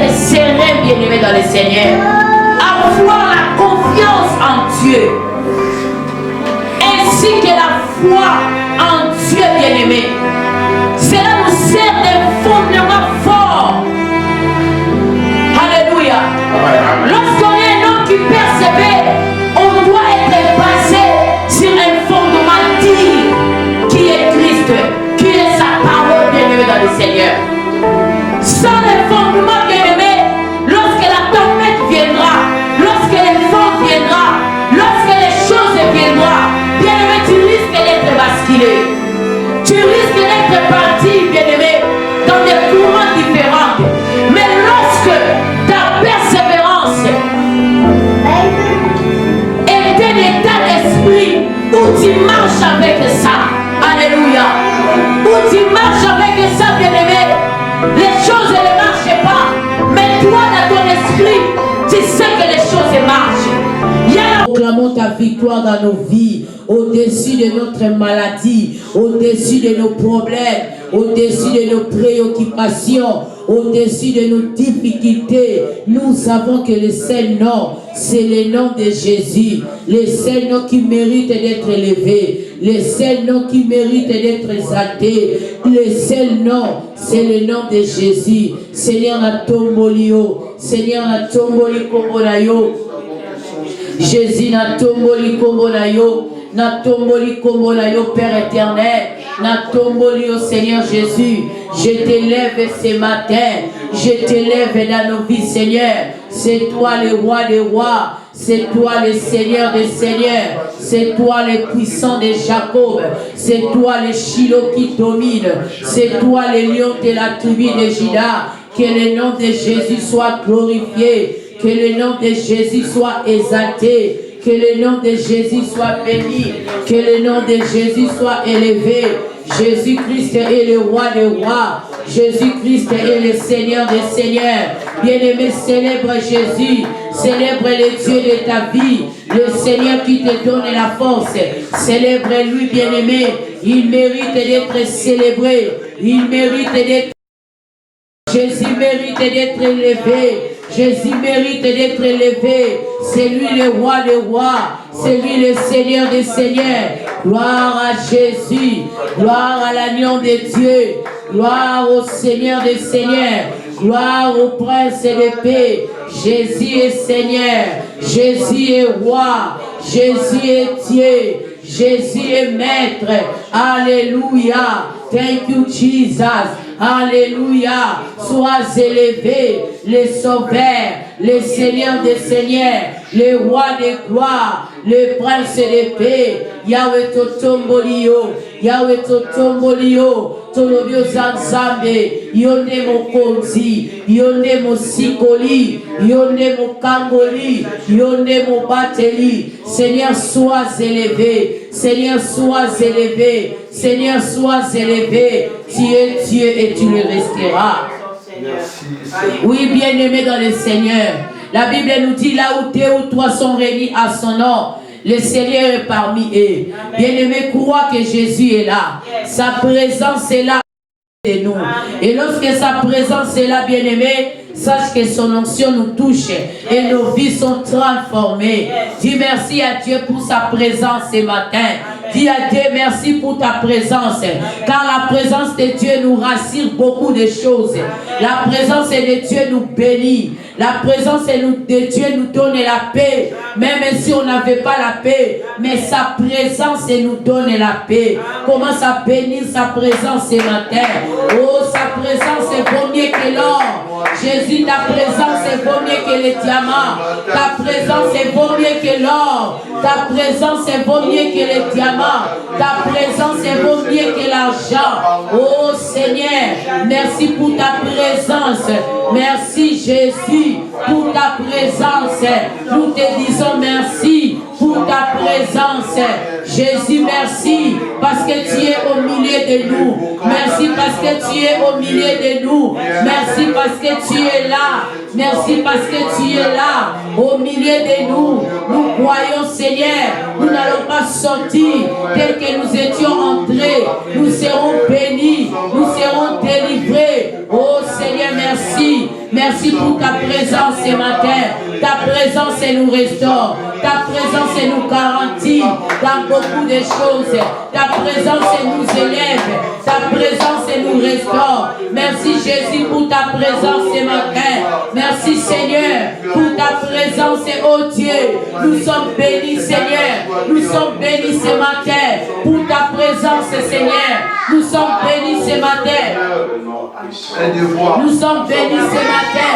être serein, bien-aimé dans le Seigneur. Avoir la confiance en Dieu. Ainsi que la foi en Dieu, bien-aimé. Cela nous sert d'un fondement fort. Alléluia. Lorsqu'on est un homme qui persévère, on doit être basé sur un fondement digne qui est Christ, qui est sa parole, bien-aimé dans le Seigneur. Sans le fondement, bien-aimé, lorsque la tempête viendra, lorsque les vents viendra, lorsque les choses viendront, bien-aimé, tu risques d'être basculé. Tu risques d'être parti, bien-aimé, dans des courants différents. Mais lorsque ta persévérance est un état d'esprit où tu marches avec ça, alléluia, où tu marches avec ça, bien-aimé, les choses ne marchent pas, mais toi, dans ton esprit, tu sais que les choses marchent. Proclamons ta victoire dans nos vies, au-dessus de notre maladie, au-dessus de nos problèmes, au-dessus de nos préoccupations, au-dessus de nos difficultés. Nous savons que le seul nom, c'est le nom de Jésus. Le seul nom qui mérite d'être élevé. Le seul nom qui mérite d'être exalté. Le seul nom, c'est le nom de Jésus. Seigneur, na tombolio. Seigneur, na tomboli kombonayo. Jésus, na tomboli kombonayo. Na tomboli kombonayo, Père éternel. Na tomboli, au Seigneur Jésus. Je t'élève ce matin. Je t'élève dans nos vies, Seigneur. C'est toi le roi des rois. C'est toi le Seigneur des seigneurs. C'est toi le puissant de Jacob. C'est toi le Shiloh qui domine. C'est toi le lion de la tribu de Juda. Que le nom de Jésus soit glorifié. Que le nom de Jésus soit exalté. Que le nom de Jésus soit béni. Que le nom de Jésus soit élevé. Jésus-Christ est le roi des rois. Jésus-Christ est le Seigneur des seigneurs. Bien-aimé, célèbre Jésus. Célèbre le Dieu de ta vie. Le Seigneur qui te donne la force. Célèbre-lui, bien-aimé. Il mérite d'être célébré. Il mérite d'être... Jésus mérite d'être élevé. Jésus mérite d'être élevé. C'est lui le roi des rois. C'est lui le Seigneur des seigneurs. Gloire à Jésus. Gloire à l'agneau de Dieu. Gloire au Seigneur des seigneurs. Gloire au prince de paix. Jésus est Seigneur. Jésus est roi. Jésus est Dieu. Jésus est maître. Alléluia. Thank you, Jesus. Alléluia. Sois élevé, le sauveur, le Seigneur des seigneurs, le roi des gloires, le prince de paix. Yahweh totombolio, Yahweh totombolio. Tolobio Zanzambe, Yonde Mokonzi, Yonde Mosikoli, Yonde Mokangoli, Yonde Mobateli. Seigneur, sois élevé. Seigneur, sois élevé. Seigneur, sois élevé. Tu es Dieu et tu le resteras. Oui, bien-aimé dans le Seigneur. La Bible nous dit là où deux ou trois sont réunis à son nom, le Seigneur est parmi eux. Bien-aimé, crois que Jésus est là. Sa présence est là de nous. Et lorsque sa présence est là, bien-aimé, sache que son onction nous touche et nos vies sont transformées. Dis merci à Dieu pour sa présence ce matin. Dis à Dieu merci pour ta présence. Car la présence de Dieu nous rassure beaucoup de choses. La présence de Dieu nous bénit. La présence de Dieu nous donne la paix. Même si on n'avait pas la paix. Mais sa présence nous donne la paix. Commence à bénir sa présence ce matin. Oh, sa présence est vaut mieux que l'or. Jésus, ta présence est vaut mieux que les diamants. Ta présence est vaut mieux que l'or. Ta présence est vaut mieux que les diamants. Ta présence est vaut mieux que l'argent. Oh Seigneur, merci pour ta présence. Merci Jésus pour ta présence. Nous te disons merci pour ta présence. Jésus, merci parce que tu es au milieu de nous. Merci parce que tu es au milieu de nous. Merci parce que tu es là. Merci parce que tu es là, au milieu de nous. Nous croyons, Seigneur, nous n'allons pas sortir tel que nous étions entrés. Nous serons bénis, nous serons délivrés. Oh Seigneur, merci. Merci pour ta présence ce matin. Ta présence, elle nous restaure. Ta présence, elle nous garantit dans beaucoup de choses. Ta présence, elle nous élève. Ta présence, elle nous restaure. Merci Jésus pour ta présence ce matin. Merci Seigneur pour ta présence, oh Dieu. Nous sommes bénis Seigneur. Nous sommes bénis ce matin pour ta présence Seigneur. Nous sommes bénis ce matin. Nous sommes bénis ce matin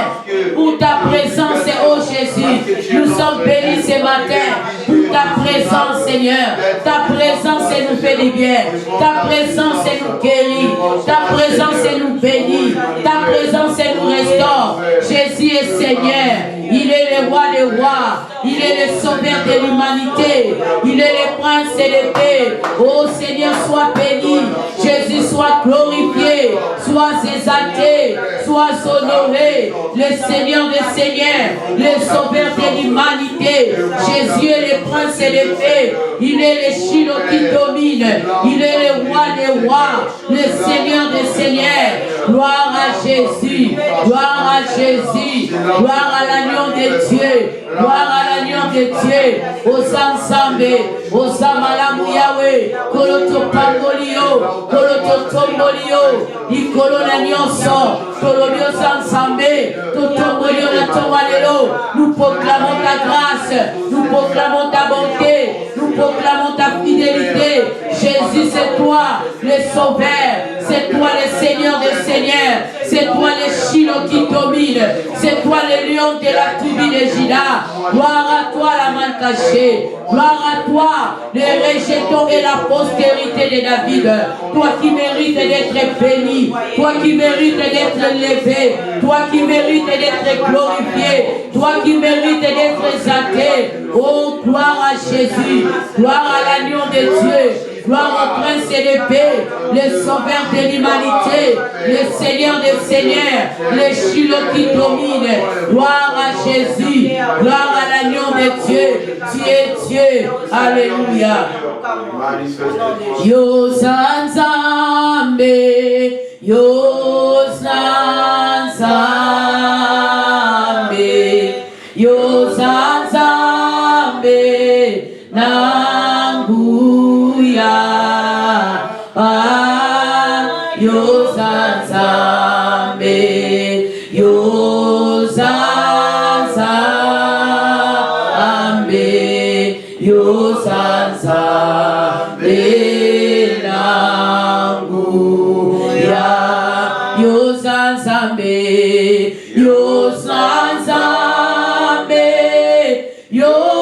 pour ta présence, oh Jésus. Nous sommes bénis ce matin pour ta présence, Seigneur. Ta présence, elle nous fait du bien. Ta présence, elle nous guérit. Ta présence, elle nous bénit. Ta présence, elle nous restaure. Jésus est Seigneur. Il est le roi des rois. Il est le sauveur de l'humanité. Il est le prince et le paix. Oh Seigneur, sois béni. Jésus, sois glorifié. Sois exalté. Sois honoré. Le Seigneur des seigneurs. Le sauveur de l'humanité. Jésus est le prince et le paix. Il est le Shiloh qui domine. Il est le roi des rois. Le Seigneur des seigneurs. Gloire à Jésus. Gloire à Jésus. Gloire à l'agneau de Dieu. Gloire à l'agneau de Dieu. Osansambe. Osamalamu Yahweh. Koloto pangolio. Koloto tombolio. Ikolo na nyonso. Tolobio sansambe. Totombolio na tomalelo. Nous proclamons ta grâce. Nous proclamons ta bonté. Nous proclamons ta fidélité. Jésus, c'est toi le sauveur. C'est toi le Seigneur des seigneurs. C'est toi le Shiloh qui domine. C'est toi le lion de la tribu de Juda. Gloire à toi la main cachée. Gloire à toi le rejeton et la postérité de David. Toi qui mérites d'être béni. Toi qui mérites d'être élevé. Toi qui mérites d'être glorifié. Toi qui mérites d'être exalté. Oh, gloire à Jésus. Gloire à l'agneau de Dieu. Gloire au prince et de paix, le sauveur de l'humanité, le Seigneur des seigneurs, le Shiloh qui domine. Gloire à Jésus, gloire à l'agneau de Dieu. Tu es Dieu. Alléluia. Yo Sanzambe, Yo Sanzambe, Yo Sanzambe, Yo Sanzambe, Yo Sanzambe, Yo Sanzambe, Nanguya, Yo Sanzambe, Yo Sanzambe, Yo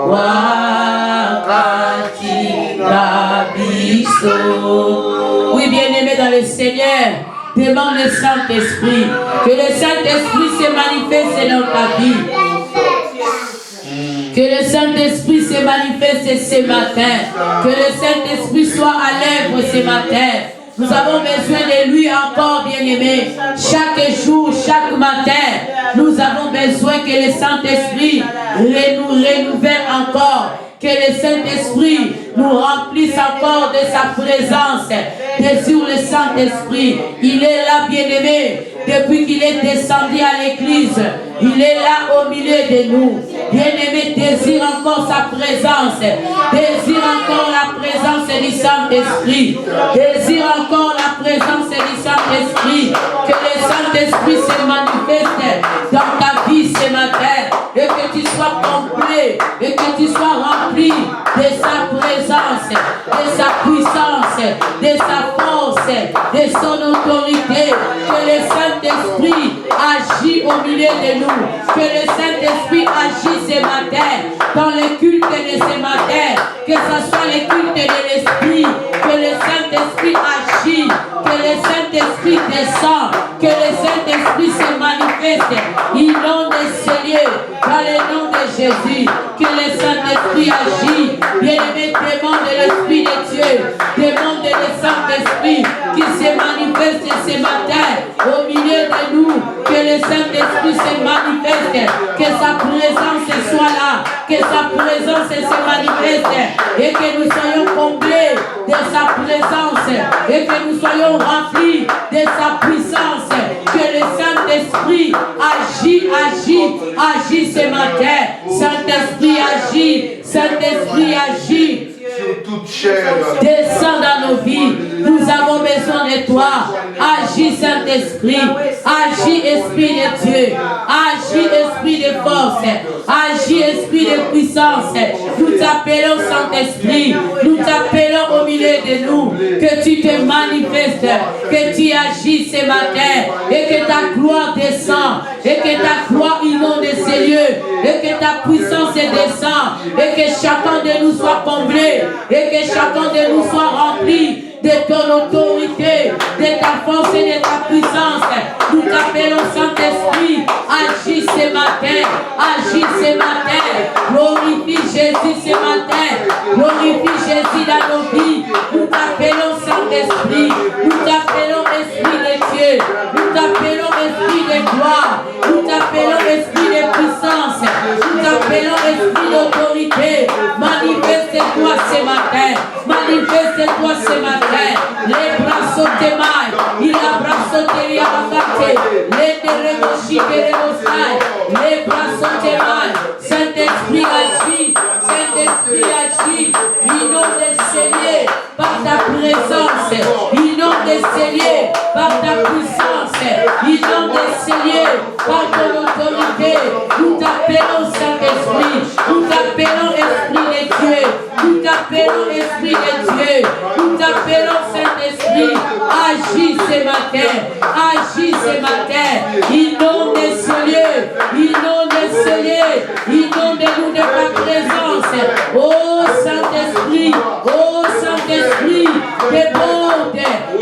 Wow. Oui, bien-aimé dans le Seigneur, demande le Saint-Esprit. Que le Saint-Esprit se manifeste dans ta vie. Que le Saint-Esprit se manifeste ce matin. Que le Saint-Esprit soit à l'œuvre ce matin. Nous avons besoin de lui encore, bien-aimé. Chaque jour, chaque matin, nous avons besoin que le Saint-Esprit nous renouvelle encore. Que le Saint-Esprit nous remplisse encore de sa présence. Désire le Saint-Esprit. Il est là, bien-aimé. Depuis qu'il est descendu à l'église, il est là au milieu de nous. Bien-aimé, désire encore sa présence. Désire encore la présence du Saint-Esprit. Désire encore la présence du Saint-Esprit. Que le Saint-Esprit se manifeste dans ta vie ce matin. Et que tu sois complet. Et que tu sois rempli de sa présence, de sa puissance, de sa force, de son autorité. Que le Saint-Esprit agit au milieu de nous. Que le Saint-Esprit agit ce matin, dans le culte de ce matin, que ce soit le culte de l'Esprit, que le Saint-Esprit agit, que le Saint-Esprit descend, que le Saint-Esprit se manifeste, inonde ce lieu, dans le nom de Jésus, que le Saint-Esprit agit. Bien-aimé, demande l'Esprit de Dieu, demande le Saint-Esprit qui se manifeste ce matin au milieu de nous, que le Saint-Esprit se manifeste, que sa présence soit là, que sa présence se manifeste et que nous soyons comblés de sa présence et que nous soyons remplis de sa puissance, que le Saint-Esprit agit ce matin. Saint-Esprit agit, Saint-Esprit agit. Descends dans nos vies. Nous avons besoin de toi. Agis, Saint-Esprit. Agis, Esprit de Dieu. Agis, Esprit de force. Agis, Esprit de puissance. Nous t'appelons, Saint-Esprit. Nous t'appelons au milieu de nous. Que tu te manifestes. Que tu agis ce matin. Et que ta gloire descend. Et que ta gloire inonde ces lieux. Et que ta puissance descend. Et que chacun de nous soit comblé. Et que chacun de nous soit rempli de ton autorité, de ta force et de ta puissance. Nous t'appelons, Saint-Esprit, agis ce matin, agis ce matin, glorifie Jésus ce matin, glorifie Jésus dans nos vies. Nous t'appelons, Saint-Esprit, nous t'appelons Esprit de Dieu, nous t'appelons Esprit de gloire, nous t'appelons Esprit de puissance, nous t'appelons Esprit d'autorité. Manifeste-toi ce matin, manifeste-toi ce matin. Les bras sautés mailles, il a bras sautés à la les déremochis les bras sautés mailles. Saint-Esprit agit, Saint-Esprit agit, inonde ces lieux par ta présence, inonde ces lieux par ta puissance, inonde ces lieux par ton autorité. Nous t'appelons Saint-Esprit, nous t'appelons Esprit de Dieu, nous t'appelons Esprit de Dieu, nous t'appelons Saint-Esprit, agis ce matin, agis ce matin, inonde ce lieu, inonde ce lieu, inonde-nous de ta présence. Oh Saint-Esprit,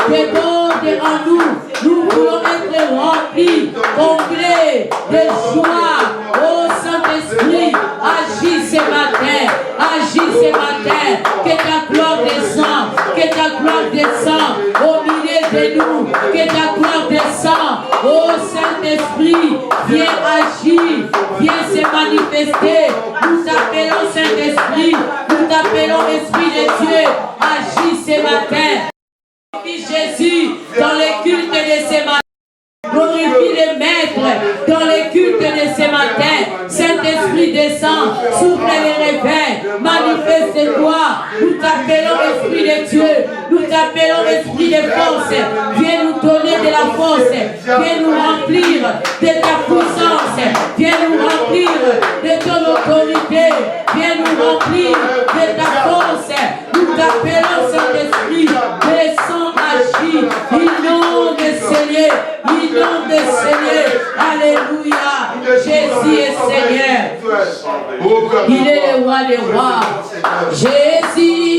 déborde en nous, nous voulons être remplis, comblés de joie. Oh Saint-Esprit, agis ce matin, que ta gloire descend au milieu de nous, que ta gloire descend. Oh Saint-Esprit, viens agir, viens se manifester. Nous t'appelons Saint-Esprit, nous t'appelons Esprit de Dieu, agis ce matin. Jésus dans les cultes de ce matin. Glorifie les maîtres dans les cultes de ce matin. Saint-Esprit descend, souffle les réveils, manifeste-toi. Nous t'appelons Esprit de Dieu, nous t'appelons Esprit de force. Viens nous donner de la force, viens nous remplir de ta puissance, viens nous remplir de ton autorité, viens nous remplir de ta force. Nous t'appelons Saint-Esprit, descends, agis, inonde ces lieux, inonde ces lieux. Alléluia, Jésus est Seigneur, il est le roi des rois. Jésus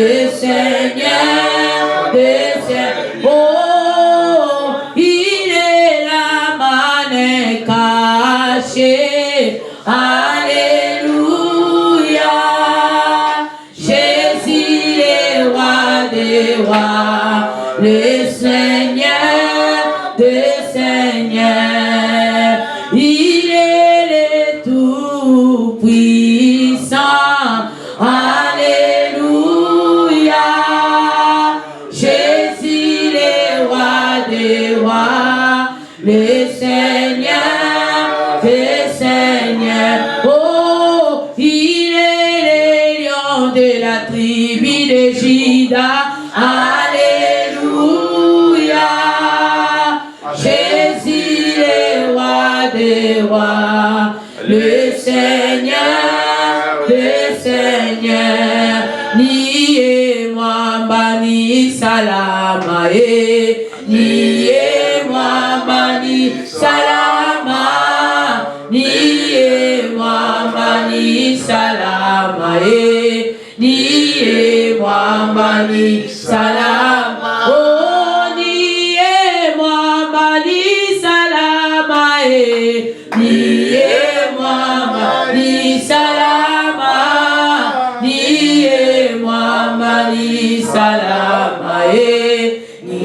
le Seigneur des Seigneurs. Oh, il est la manne cachée. Alléluia. Jésus est roi des rois, le Seigneur des Seigneurs. Il est le Tout-Puissant. Alléluia. Jésus est roi des rois, le Seigneur des Seigneurs. Oh, il est le lion de la tribu de Juda. Alléluia. Jésus est roi des rois, le Seigneur des Seigneurs. Ni moi ni salama, ni moi ni salama, ni moi ni salama, ni moi ni salama. Oh, ni moi ni salama, ni moi ni salama, ni moi ni salama, ni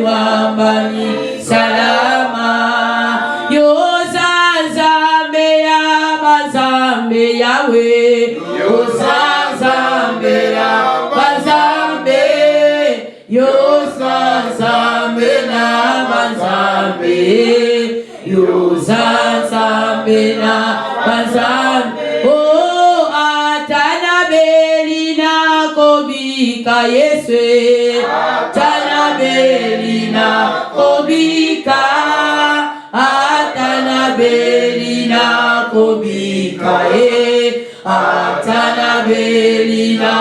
moi ni salama. Yo zazambe ya bazambe yawe, yo zazambe ya bazambe, yo zazambe na bazambe, yo zazambe na bazambe. Oh, atana belina kobika Yesu, atana belina kobika, atana belina kobika, atana belina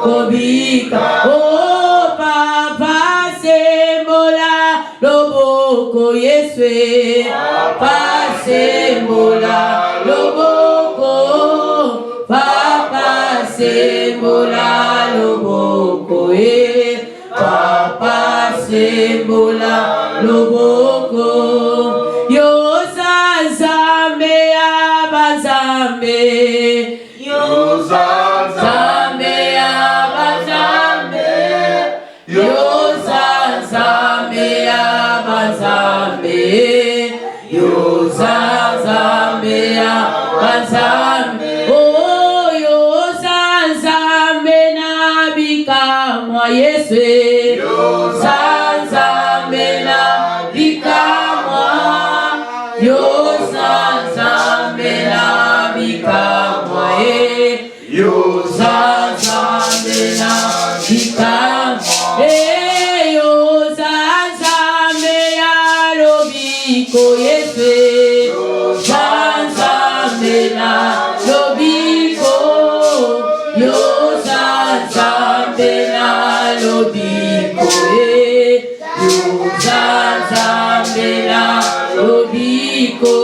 kobika. Oh, papa sembola loboko Yesu, papa sembola loboko, papa sembola loboko, papa sembola loboko. Yo zazambe abazambe, yo zazambe abazambe, yo zazambe abazambe, yo zazambe abazambe. Oh, yo zazambe na bikamwa Yesu, yo zazambe na bikamwa, yo zazambe na bikamwa, yo zazambe na bikamwa, yo zazambe ya lobiko Yesu, yo zazambe na lobiko, yo zazambe na lobiko, yo zazambe na lobiko.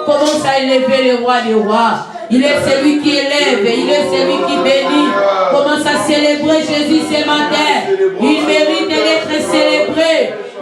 Commence à élever le roi des rois. Il est celui qui élève, il est celui qui bénit. Commence à célébrer Jésus ce matin. Il mérite d'être célébré.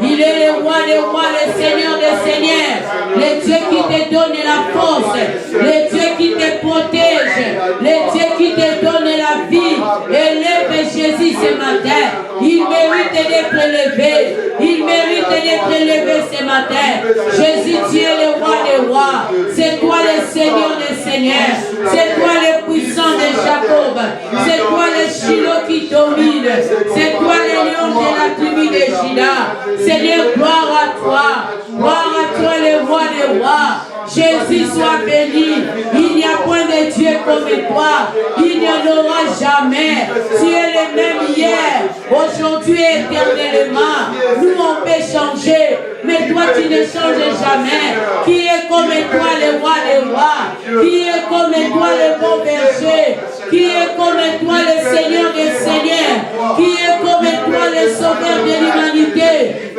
Il est le roi des rois, le Seigneur des seigneurs. Le Dieu qui te donne la force, le Dieu qui te protège, le Dieu qui te donne la vie. Élève Jésus ce matin. Il mérite d'être élevé. Il mérite d'être élevé ce matin. Jésus, tu es le roi des rois. C'est toi le Seigneur des seigneurs. C'est toi le puissant de Jacob. C'est toi le Shiloh qui domine. C'est toi le lion de la tribu de Juda. Seigneur, gloire à toi. Gloire à toi, le roi des rois. Jésus soit béni. Il n'y a point de Dieu comme toi. Il n'y en aura jamais. Tu es le même hier, aujourd'hui et éternellement. Nous, on peut changer, mais toi, tu ne changes jamais. Qui est comme toi, le roi des rois? Qui est comme toi, le bon berger? Qui est comme toi, le Seigneur des seigneurs? Qui est comme toi, le sauveur de l'humanité?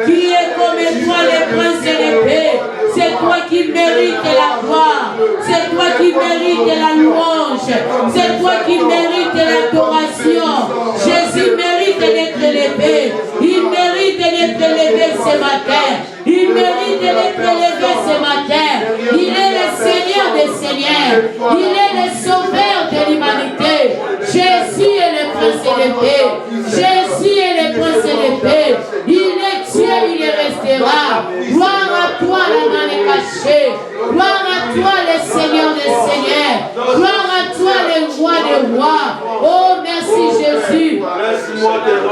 Qui est comme toi, le prince de paix? C'est toi qui mérites la gloire. C'est toi qui mérites la louange. C'est toi qui mérites l'adoration. Jésus mérite d'être élevé. Il mérite d'être élevé ce matin. Il mérite d'être élevé ce matin. Il est le Seigneur des Seigneurs. Il est le Sauveur de l'humanité. Jésus est le Prince élevé. Jésus est le Prince élevé. Il est Dieu, il restera. Gloire à toi, la main est cachée. Gloire à toi, le Seigneur des Seigneurs. Gloire à toi, le roi des rois. Oh, merci Jésus.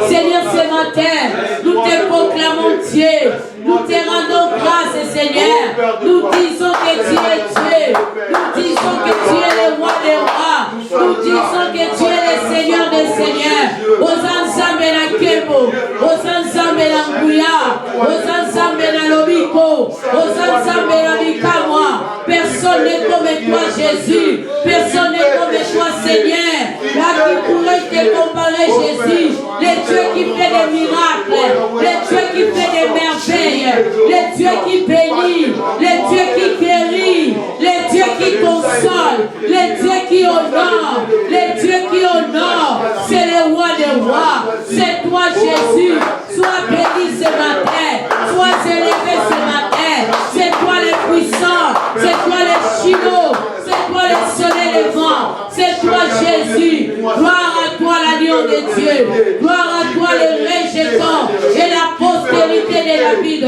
Seigneur, ce matin, nous te proclamons Dieu. Nous te rendons grâce, Seigneur. Nous disons que tu es Dieu. Nous disons que tu es le roi des rois. Nous disons que tu es le Seigneur des Seigneurs. Aux ensemble la Kebo, aux ensemble la Ngouya, aux ensemble la Lobiko, aux ensemble la Bikamwa. Personne n'est comme toi, Jésus. Personne n'est comme toi, Seigneur. Là qui pourrait te comparer, Jésus. Le Dieu qui fait des miracles, le Dieu qui fait des merveilles, le Dieu qui bénit, le Dieu qui guérit, le Dieu qui console, le Dieu qui honore, le Dieu qui honore. C'est le roi des rois. C'est toi, Jésus. Sois béni ce matin. Sois élevé ce matin. C'est toi le puissant. C'est toi le chino. C'est toi le soleil levant. C'est toi, Jésus. Gloire à toi, l'agneau de Dieu. Gloire à toi, le rejetant et la postérité de David.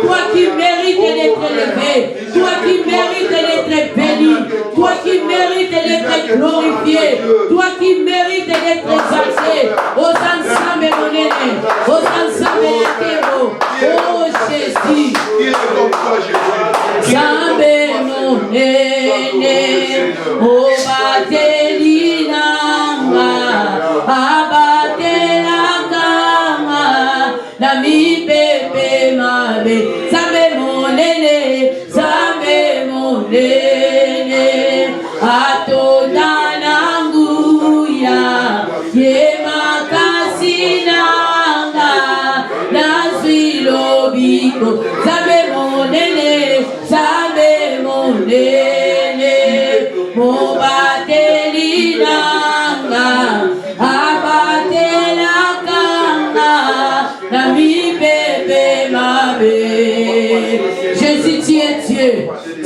Toi qui mérites d'être élevé. Toi qui mérites d'être béni. Toi qui mérites d'être glorifié. Toi qui mérites d'être exalté. Aux ensembles mon aîné. Aux ensembles la terre. Oh Jésus. Zambe mon aîné. Oh Batelina. Nami pepe mabe, sabe monene, atona nanguya, ye makasi nanga, nasilo biko, sabe monene, mobateli nanga, abatela kanga, nami bébé ma bé. Jésus, tu es Dieu.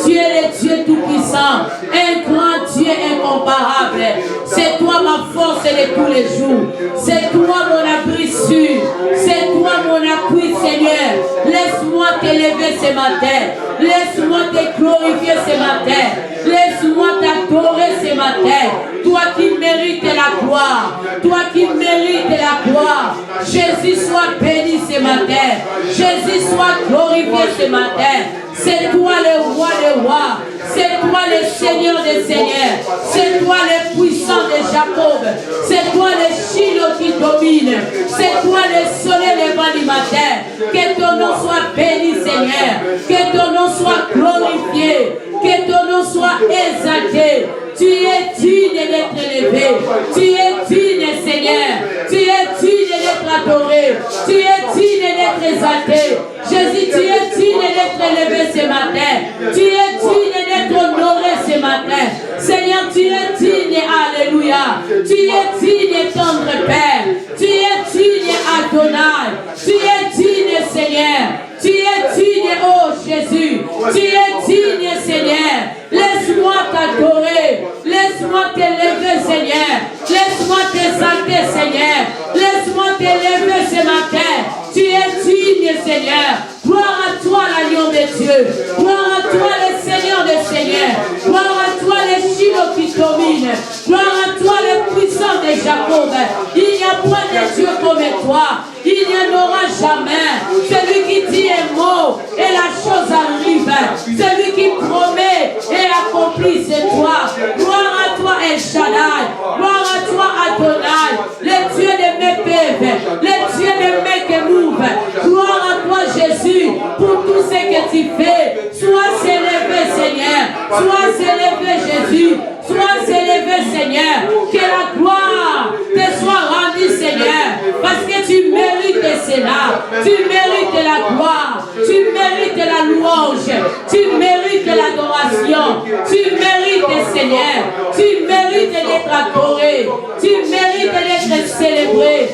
Tu es le Dieu tout-puissant. Un grand Dieu incomparable. C'est toi ma force de tous les jours. C'est toi mon abri sûr. C'est toi mon appui, Seigneur. Laisse-moi t'élever ce matin. Laisse-moi te glorifier ce matin. Laisse-moi t'adorer ce matin. Toi qui mérites la gloire. Toi qui mérites la gloire. Jésus soit béni ce matin. Jésus soit glorifié ce matin. C'est toi le roi des rois. C'est toi le Seigneur des seigneurs. C'est toi le puissant de Jacob. C'est toi le Chino qui domine. C'est toi le soleil levant du matin. Que ton nom soit béni, Seigneur. Que ton nom soit glorifié. Que ton nom soit exalté. Tu es digne d'être élevé. Tu es digne, Seigneur. Tu es digne d'être adoré. Tu es digne d'être exalté. Jésus, tu es digne d'être élevé ce matin. Tu es digne d'être honoré ce matin. Seigneur, tu es digne, alléluia. Tu es digne, tendre Père. Tu es digne, Adonai. Tu es digne, Seigneur. Tu es digne, oh Jésus. Tu es digne, Seigneur. Laisse-moi t'adorer. Laisse-moi t'élever, Seigneur. Laisse-moi t'exalter, Seigneur. Laisse-moi t'élever ce matin. Tu es digne, Seigneur. Gloire à toi, l'agneau de Dieu. Gloire à toi, le Seigneur des Seigneurs. Gloire à toi, le Chino qui domine. Gloire à toi, le puissant de Jacob. Il n'y a point de Dieu comme toi. Il n'y en aura jamais. Celui qui dit un mot et la chose arrive. Celui qui promet et accomplit, c'est toi. Gloire à toi, El Shaddai. Gloire à toi, Adonai. Le Dieu de mes pèves. Le Dieu de mes Kémouves. Gloire à toi, Jésus, pour tout ce que tu fais. Sois élevé, Seigneur. Sois élevé, Jésus. Sois élevé, Seigneur. Que la gloire te soit rendue, Seigneur. Parce que tu mérites cela. Tu mérites la gloire. Tu mérites la louange. Tu mérites l'adoration. Tu mérites, Seigneur. Tu mérites d'être adoré. Tu mérites d'être célébré.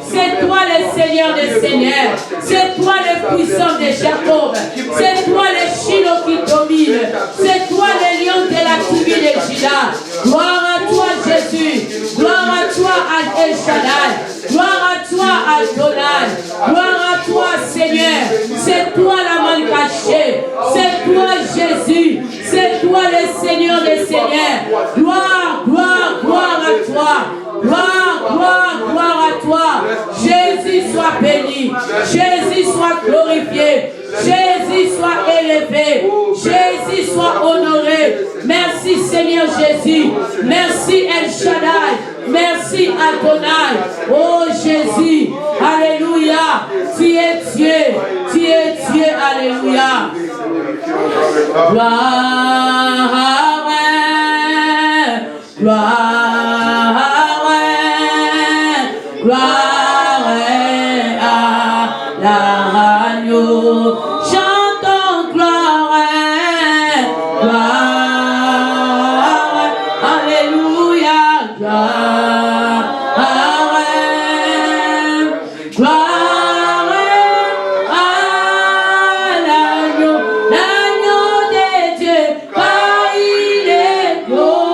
C'est toi le Seigneur des Seigneurs. C'est toi le puissant de Jacob. C'est toi le Shiloh qui domine. C'est toi le lion de la tribu de Juda. Gloire à toi Jésus. Gloire à toi El Shaddai. Gloire à toi Adonai. Gloire à toi Seigneur. C'est toi la main cachée. C'est toi Jésus. C'est toi le Seigneur des Seigneurs. Gloire, gloire, gloire à toi. Gloire, gloire, gloire à toi. Jésus soit béni. Jésus soit glorifié. Jésus soit élevé. Jésus soit honoré. Merci Seigneur Jésus. Merci El Shaddai. Merci Adonai. Oh Jésus. Alléluia. Tu es Dieu. Tu es Dieu. Alléluia. Gloire. Gloire. Gloire à l'agneau. Chantons gloire, gloire, alléluia, gloire, gloire à l'agneau de Dieu, car il est glorieux.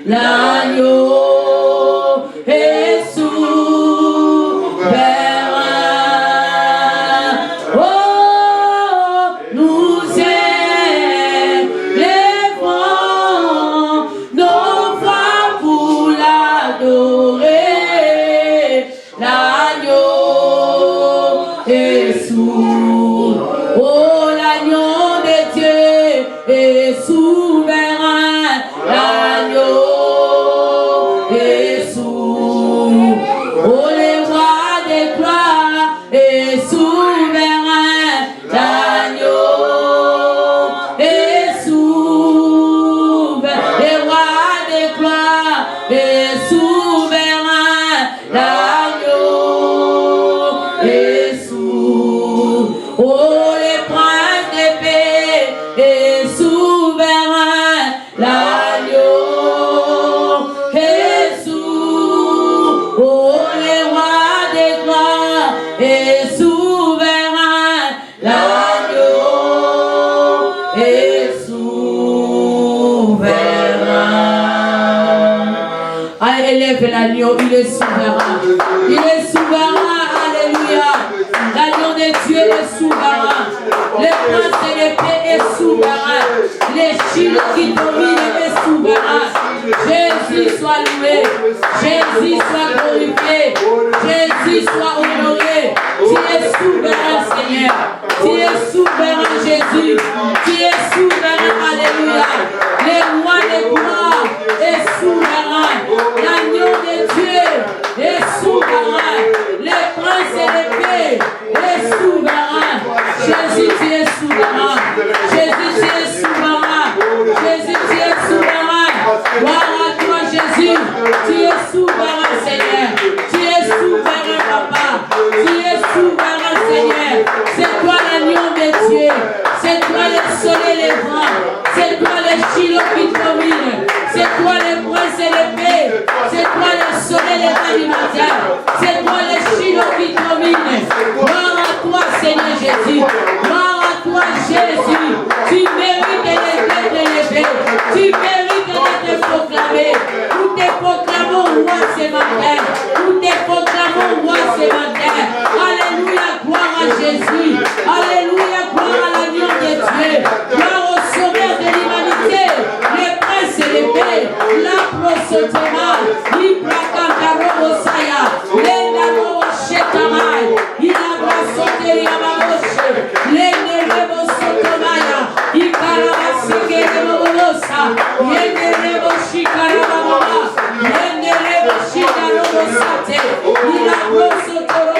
L'agneau est souverain. Oh, nous élevons nos voix pour l'adorer. L'agneau est souverain. Oh, l'agneau de Dieu est souverain. L'agneau l'agneau, il est souverain. Il est souverain, alléluia. L'agneau de Dieu est souverain. Le prince de l'épée est souverain. Les Shiloh qui dominent est souverain. Jésus soit loué. Jésus soit glorifié. Jésus soit honoré. Tu es souverain, Seigneur. Tu es souverain, Jésus. Tu es souverain, alléluia. Le roi de gloire est souverain. L'agneau de Dieu est souverain. Le prince de l'épée est souverain. Jésus, tu es souverain. Jésus, tu es souverain. Jésus, tu es souverain. Gloire à toi, Jésus. Tu es souverain, Seigneur. Tu es souverain, Papa. Tu es souverain, Seigneur. C'est toi l'agneau de Dieu. C'est toi le soleil levant. C'est toi le Shiloh qui domine. C'est toi le prince de l'épée. C'est toi le soleil levant du matin. C'est toi le Shiloh qui domine. Gloire à toi, Seigneur Jésus. Gloire à toi, Jésus. Tu mérites d'être élevé. Tu mérites d'être proclamé. Nous te proclamons roi ce matin. Nous te proclamons roi ce matin. Alléluia, gloire à Jésus. Alléluia, gloire à l'agneau de Dieu. Gloire au sauveur de l'humanité. Le prince de l'épée. L'arbre sautera. Libra cantaro saya. Lenda no shetamai. Il a sauté à ma roche. Lende rebo sotomaya. Ikaraba segere molosa. Yende rebo shikaraba mama. Yende rebo shikaraba sate. Il a sauté.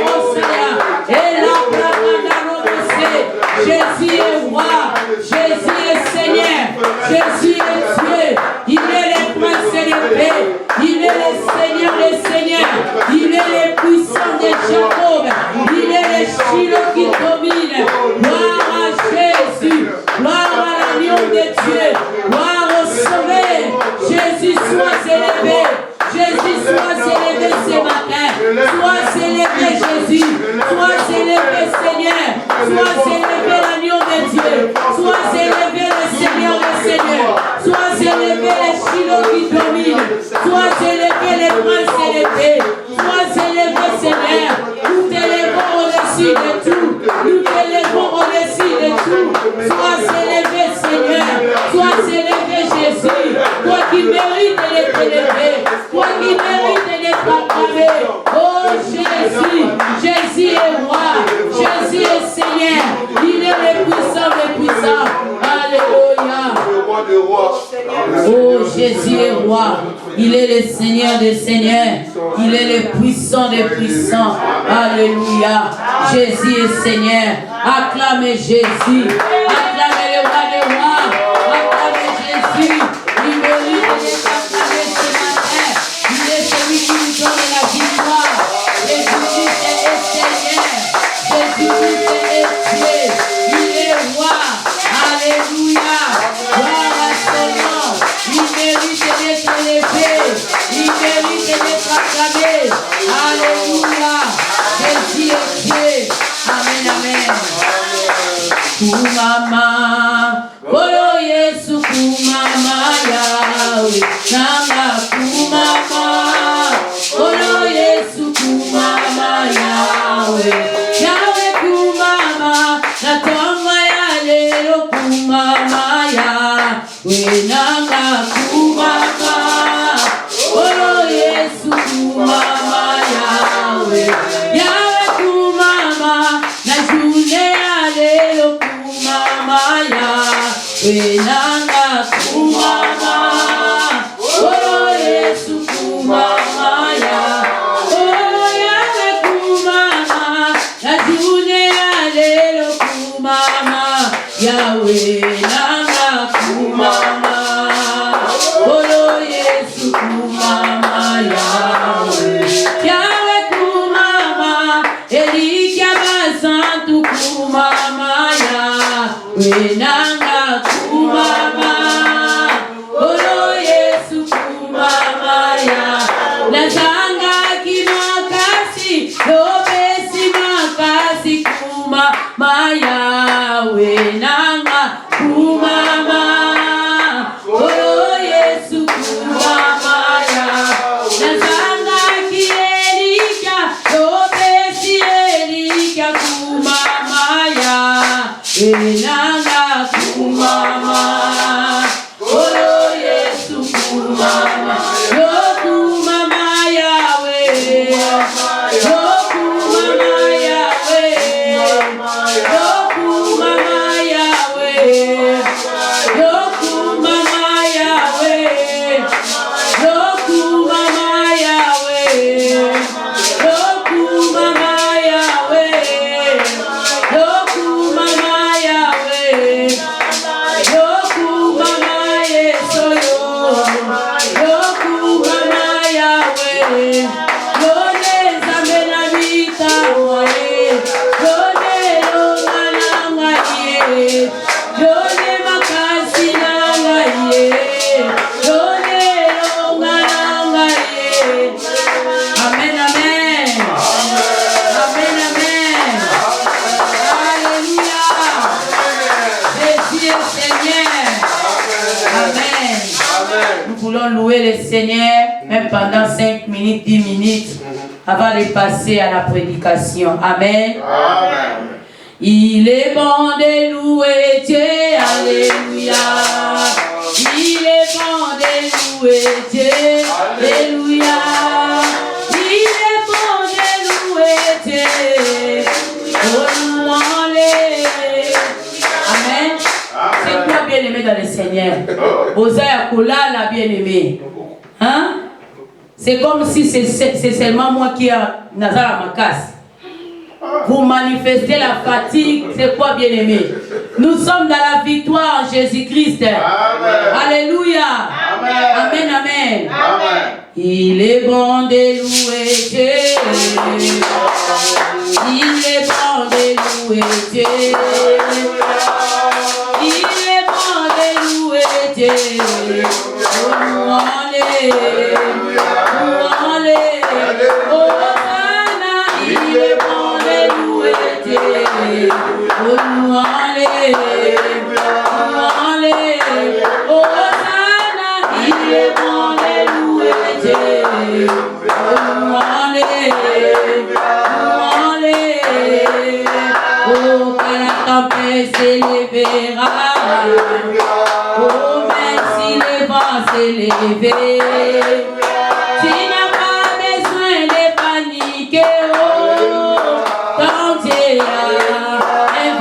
Seigneurs. Il est le puissant des puissants. Alléluia. Oh, Jésus est roi. Il est le Seigneur des seigneurs. Il est le puissant des puissants. Alléluia. Jésus est Seigneur. Acclamez Jésus. Acclamez le roi des rois. Acclamez Jésus. Il mérite d'être acclamé ce matin. Il est celui qui nous donne la victoire. Jésus-Christ est Seigneur. Jésus-Christ est Dieu. Il est roi. Alléluia. Gloire à son nom. Il mérite d'être élevé. Il mérite d'être acclamé. Alléluia. Jésus est Dieu. Amen, amen. Kumama, Olo Yesu kumama Yahweh, Nanga kumama, Olo Yesu kumama Yahweh, Yahweh kumama, Natonga ya lelo kumama Yahweh, Nanga kumama, Olo Yesu kumama Yahweh, Yahweh kumama, Najune ya lelo kumama Yahweh, Nanga kumama, Olo Yesu kumama Yahweh, Yahweh kumama, Najune ya lelo kumama Yahweh, Nanga kumama, Olo Yesu kumama Yahweh, Yahweh kumama, Elikia basantu kumama Yahweh, Nanga kumama, Olo Yesu kumama Yahweh, Nazanga kimakasi, lopesi makasi kumama Yahweh, Nanga kumama, Olo Yesu kumama Yahweh, Nazanga kielika, lopesi elika kumama Yahweh, Nanga kumama, Olo Yesu kumama, Yo kumama Yahweh, Yo kumama Yahweh, Yo kumama Yahweh, Yo kumama Yahweh, Yo kumama Yahweh, Yo kumama Yahweh, Yo kumama Yahweh, Yo kumama Yesoyo, Yo kumama Yahweh, Yo ne zamena mita mwae, Yo ne longa nanga ye, Yo ne makasi nanga ye, Yo ne longa nanga ye. Amen, amen. Amen, amen. Alléluia. Jésus est Seigneur. Amen. Nous voulons louer le Seigneur, même pendant 5 minutes, 10 minutes, avant de passer à la prédication. Amen. Il est bon de louer Dieu. Alléluia. Il est bon de louer Dieu. Alléluia. Il est bon de louer Dieu. Oh, louons-les. Amen. C'est quoi bien-aimé dans le Seigneur? Osaya Kolala bien-aimé. Hein? C'est comme si c'est seulement moi qui a Nazara Makas. Vous manifestez la fatigue, c'est quoi bien-aimé? Nous sommes dans la victoire en Jésus-Christ. Alléluia. Amen, amen. Il est bon de louer Dieu. Il est bon de louer Dieu. Il est bon de louer Dieu. Louons-les. Louons-les. Hosanna, il est bon de louer Dieu. Louons-les. Louons-les. Hosanna, il est bon de louer Dieu. Louons-les. Louons-les. Oh, que la tempête s'élèvera. Oh, même si le vent s'élève. Tu n'as pas besoin de paniquer. Oh, quand Dieu a un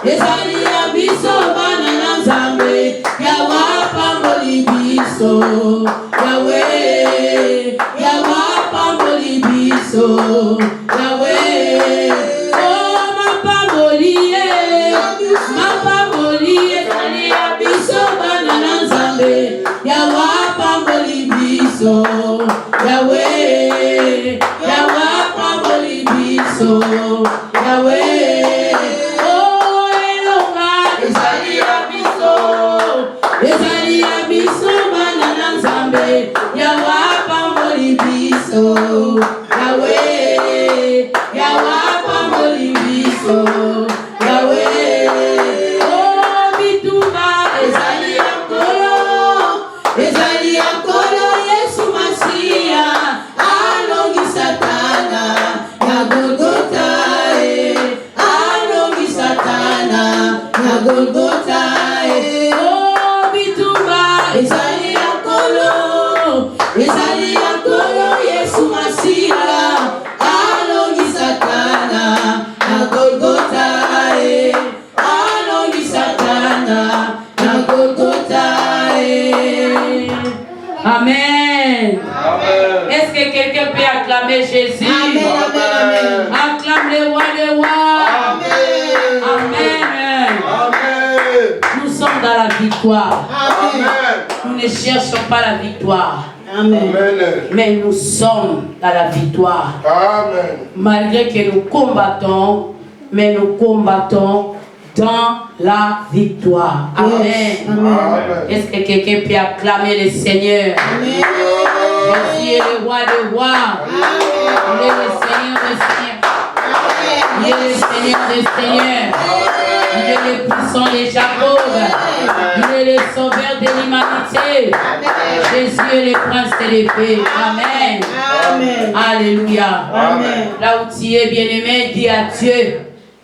Ezalia biso bana na Nzambe yawa pamboli biso Yahweh yawa pamboli biso Yahweh oh mapamboli ezali ya biso bana na Nzambe yawa pamboli biso Yahweh yawa pamboli biso Yahweh oh elonga ezali ya biso bana na Nzambe yawa pamboli biso Yahweh yawa pamboli biso Yahweh oh bitumba ezali ya kolo Yesu Masia alongi satana na Golgota alongi satana na Golgota oh bitumba ezali ya kolo Yesu Masia alongi satana na Golgota alongi satana na Golgota Amen. Est-ce que quelqu'un peut acclamer Jésus? Amen. Acclame le roi des rois. Amen. Nous sommes dans la victoire. Amen. Nous ne cherchons pas la victoire. Amen. Mais nous sommes dans la victoire. Amen. Malgré que nous combattons, mais nous combattons dans la victoire. Amen. Amen. Est-ce que quelqu'un peut acclamer le Seigneur? Amen. Jésus est le roi des rois. Il est le Seigneur des seigneurs. Il est le Seigneur des seigneurs. Il est le puissant de Jacob. Il est le sauveur de l'humanité. Jésus est le prince de l'épée. Amen. Amen. Alléluia. Amen. Là où tu es, bien-aimé, dis à Dieu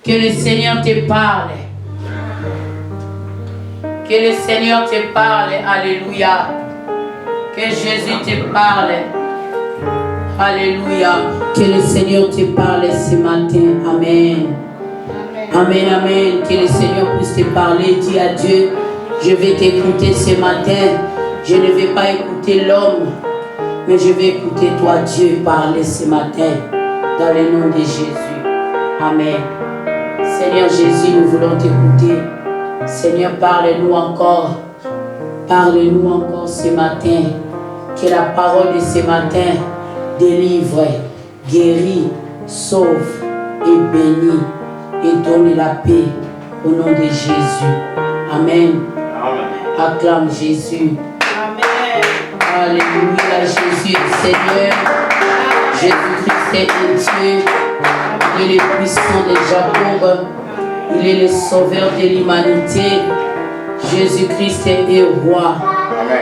que le Seigneur te parle. Que le Seigneur te parle. Alléluia. Que Jésus te parle. Alléluia. Que le Seigneur te parle ce matin. Amen. Amen, amen. Que le Seigneur puisse te parler. Dis à Dieu, je vais t'écouter ce matin. Je ne vais pas écouter l'homme, mais je vais écouter toi, Dieu, parler ce matin. Dans le nom de Jésus. Amen. Seigneur Jésus, nous voulons t'écouter. Seigneur, parle-nous encore. Parle-nous encore ce matin. Que la parole de ce matin délivre, guérit, sauve et bénit et donne la paix au nom de Jésus. Amen. Amen. Acclame Jésus. Amen. Alléluia. Jésus est Seigneur. Jésus-Christ est un Dieu. Il est le puissant de Jacob. Il est le sauveur de l'humanité. Jésus-Christ est le roi.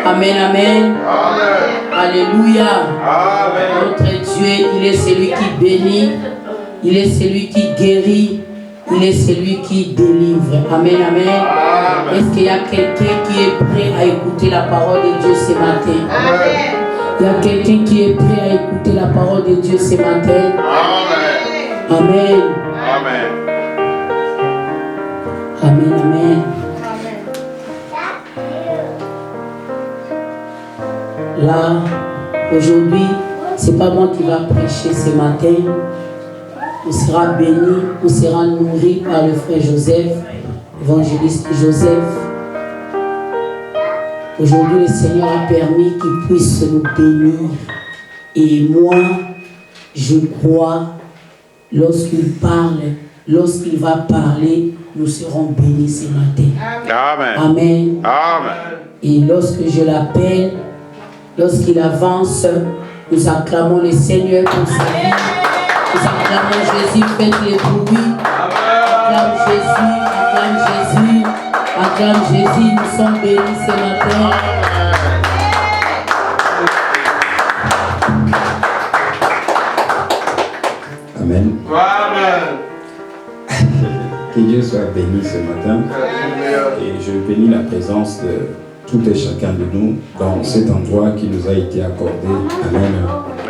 Amen, amen. Amen. Alléluia. Amen. Notre Dieu, il est celui qui bénit. Il est celui qui guérit. Il est celui qui délivre. Amen, amen. Amen. Est-ce qu'il y a quelqu'un qui est prêt à écouter la parole de Dieu ce matin? Amen. Il y a quelqu'un qui est prêt à écouter la parole de Dieu ce matin? Amen. Amen. Amen. Amen, amen. Là, aujourd'hui, c'est pas moi qui va prêcher ce matin. On sera béni, on sera nourri par le frère Joseph, évangéliste Joseph. Aujourd'hui, le Seigneur a permis qu'il puisse nous bénir. Et moi, je crois, lorsqu'il parle, lorsqu'il va parler, nous serons bénis ce matin. Amen. Amen. Amen. Et lorsque je l'appelle, lorsqu'il avance, nous acclamons le Seigneur pour sa vie. Nous acclamons Jésus, faites les bruits. Acclame Jésus, acclame Jésus, acclame Jésus. Nous sommes bénis ce matin. Amen. Amen. Que Dieu soit béni ce matin. Et je bénis la présence de tout et chacun de nous dans cet endroit qui nous a été accordé. Amen.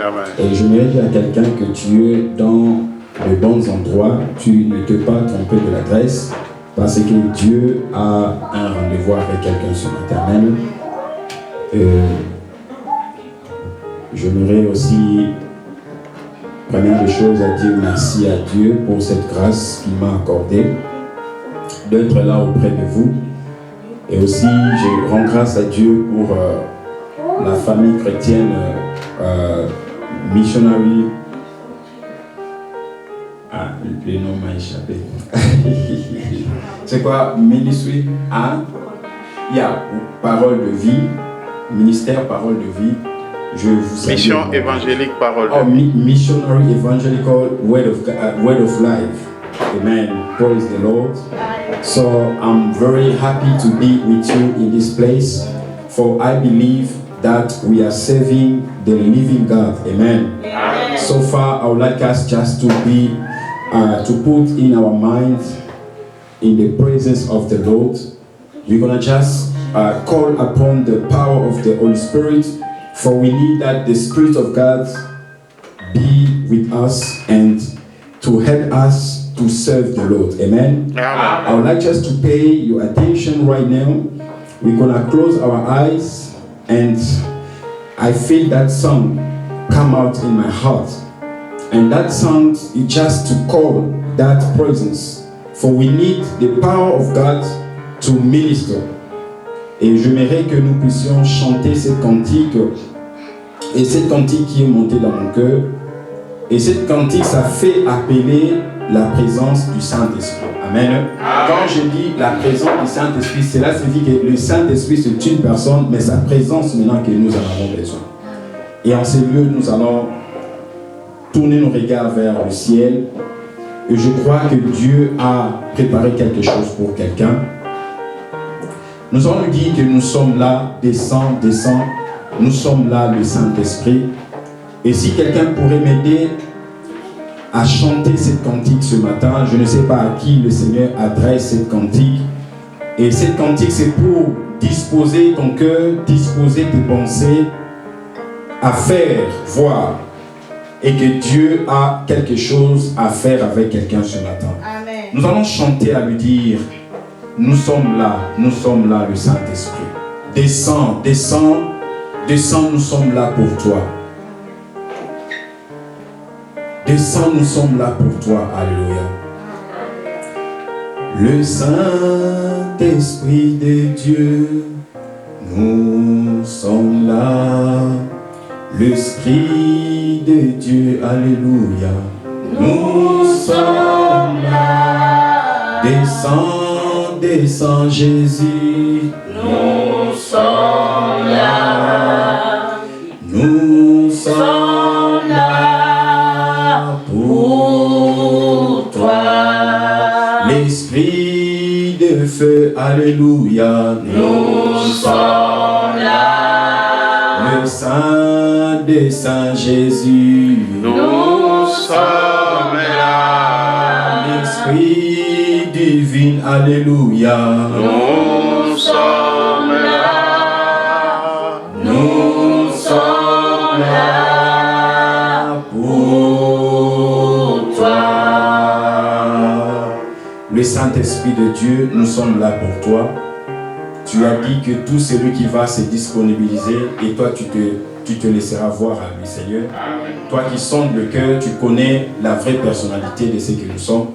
Amen. Et je voudrais dire à quelqu'un que tu es dans les bons endroits, tu ne t'es pas trompé de l'adresse, parce que Dieu a un rendez-vous avec quelqu'un ce matin même. J'aimerais aussi, première des choses, à dire merci à Dieu pour cette grâce qu'il m'a accordée d'être là auprès de vous. Et aussi, je rends grâce à Dieu pour la famille chrétienne missionary. Ah, le nom m'a échappé. C'est quoi? Ministry? Ah, parole de vie. Ministère parole de vie. Je vous salue. Mission évangélique parole de vie. Missionary evangelical word of life. Amen. Praise the Lord. So I'm very happy to be with you in this place, for I believe that we are serving the living God. Amen. Amen. So far, I would like us just to be, to put in our minds, in the presence of the Lord. We're gonna just call upon the power of the Holy Spirit, for we need that the Spirit of God be with us and to help us to serve the Lord. Amen. Amen. I would like just to pay your attention right now. We're gonna close our eyes, and I feel that song come out in my heart, and that song is just to call that presence, for we need the power of God to minister. Et j'aimerais que nous puissions chanter cette cantique, et cette cantique qui est montée dans mon cœur, et cette cantique, ça fait appeler la présence du Saint-Esprit. Amen. Quand je dis la présence du Saint-Esprit, cela signifie que le Saint-Esprit c'est une personne, mais sa présence maintenant que nous en avons besoin. Et en ces lieux, nous allons tourner nos regards vers le ciel. Et je crois que Dieu a préparé quelque chose pour quelqu'un. Nous allons lui dire que nous sommes là, descends, nous sommes là, le Saint-Esprit. Et si quelqu'un pourrait m'aider à chanter cette cantique ce matin, je ne sais pas à qui le Seigneur adresse cette cantique. Et cette cantique, c'est pour disposer ton cœur, disposer tes pensées à faire voir, et que Dieu a quelque chose à faire avec quelqu'un ce matin. Amen. Nous allons chanter à lui dire, nous sommes là, le Saint-Esprit. Descends, nous sommes là pour toi. Descends, nous sommes là pour toi. Alléluia. Le Saint-Esprit de Dieu, nous sommes là. L'Esprit de Dieu, alléluia. Nous sommes là. Descends, Jésus. Nous sommes là. Nous sommes là pour toi. L'Esprit de feu, alléluia. Nous sommes là. Le Saint de Saint Jésus, nous sommes là. L'Esprit divin, alléluia. Nous sommes là. Nous sommes là pour toi. Le Saint-Esprit de Dieu, nous sommes là pour toi. Tu as dit que tout celui qui va se disponibiliser, et toi tu te laisseras voir à lui, Seigneur. Amen. Toi qui sondes le cœur, tu connais la vraie personnalité de ce que nous sommes.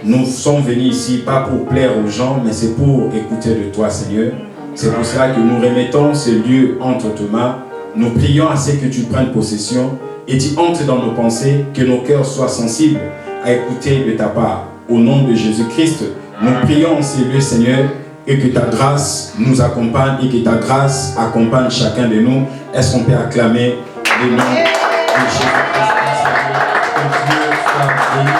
Nous sommes venus ici pas pour plaire aux gens, mais c'est pour écouter de toi, Seigneur. C'est pour cela que nous remettons ce lieu entre tes mains. Nous prions à ce que tu prennes possession et tu entres dans nos pensées, que nos cœurs soient sensibles à écouter de ta part. Au nom de Jésus-Christ, nous prions en ces lieux, Seigneur, et que ta grâce nous accompagne et que ta grâce accompagne chacun de nous. Est-ce qu'on peut acclamer le nom de Jésus-Christ? Que Dieu soit béni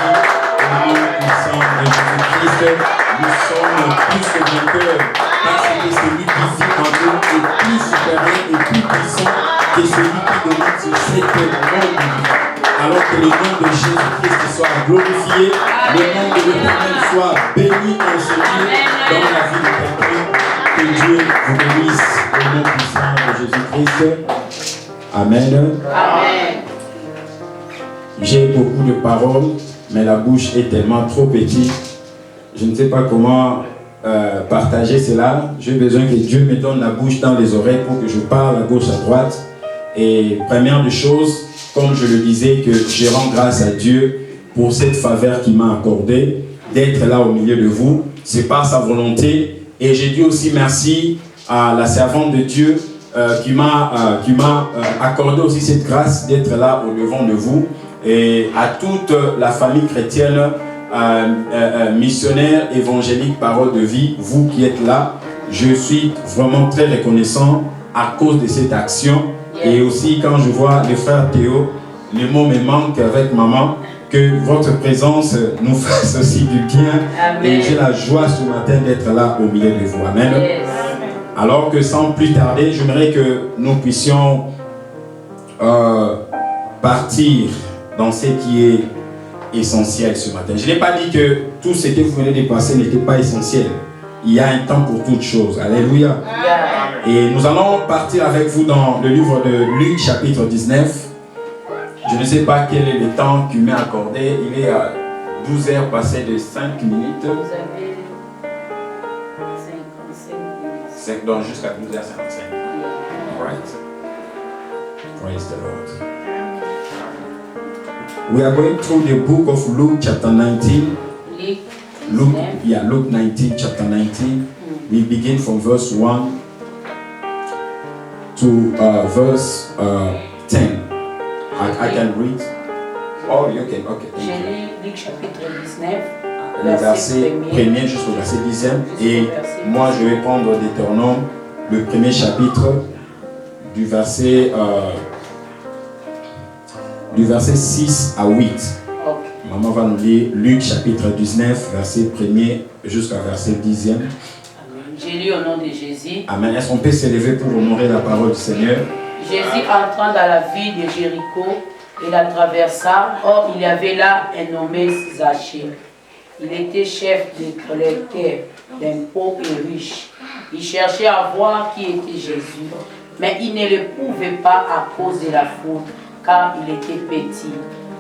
au nom puissant de Jésus-Christ. Nous sommes plus que vainqueurs parce que celui qui vit en nous est plus supérieur et plus puissant que celui qui domine sur cette monde. Alors que le nom de Jésus-Christ soit glorifié, le nom de l'Éternel soit béni en ce lieu dans la vie de quelqu'un. Que Dieu vous bénisse au nom puissant de Jésus-Christ. Amen. Amen. J'ai beaucoup de paroles, mais la bouche est tellement trop petite je ne sais pas comment partager cela. J'ai besoin que Dieu me donne la bouche dans les oreilles pour que je parle à gauche, à droite. Et première des choses, comme je le disais, que je rends grâce à Dieu pour cette faveur qu'il m'a accordée, d'être là au milieu de vous. C'est par sa volonté. Et j'ai dit aussi merci à la servante de Dieu qui m'a accordé aussi cette grâce d'être là au devant de vous. Et à toute la famille chrétienne, missionnaire, évangélique, parole de vie, vous qui êtes là, je suis vraiment très reconnaissant à cause de cette action. Et aussi quand je vois le frère Théo, les mots me manquent avec maman, que votre présence nous fasse aussi du bien. Amen. Et j'ai la joie ce matin d'être là au milieu de vous. Amen. Yes. Alors que sans plus tarder, j'aimerais que nous puissions partir dans ce qui est essentiel ce matin. Je n'ai pas dit que tout ce que vous venez de passer n'était pas essentiel. Il y a un temps pour toutes choses. Alléluia. Et nous allons partir avec vous dans le livre de Luc chapitre 19. Je ne sais pas quel est le temps qu'il m'est accordé. Il est à 12 heures passées de 5 minutes. Vous avez 55 minutes. Donc jusqu'à 12h55. Right. Praise the Lord. We are going through the book of Luke chapter 19. Luke 19 chapter 19. We begin from verse 1 to verse 10. I can read. Oh, you can. Okay. J'ai lu Luc chapitre 19. Le verset 1er jusqu'au verset 10e. Et moi, je vais prendre Deutéronome, le premier chapitre, du verset 6 à 8. Okay. Maman va nous lire Luc chapitre 19, verset 1er jusqu'à verset 10e. J'ai lu au nom de Jésus. Amen. Est-ce qu'on peut s'élever pour honorer la parole du Seigneur? Jésus entrant dans la ville de Jéricho, il la traversa. Or, il y avait là un nommé Zachée. Il était chef de collecteur d'impôts et riche. Il cherchait à voir qui était Jésus, mais il ne le pouvait pas à cause de la foule, car il était petit.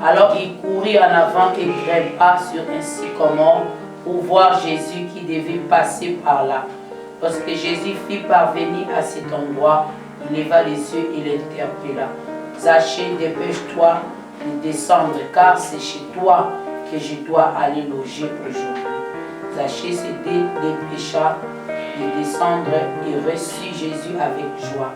Alors il courut en avant et grimpa sur un sycomore pour voir Jésus qui devait passer par là. Lorsque Jésus fit parvenir à cet endroit, il leva les yeux et l'interpella. Zachée, dépêche-toi de descendre, car c'est chez toi que je dois aller loger aujourd'hui. Zachée se dépêcha de descendre et reçut Jésus avec joie.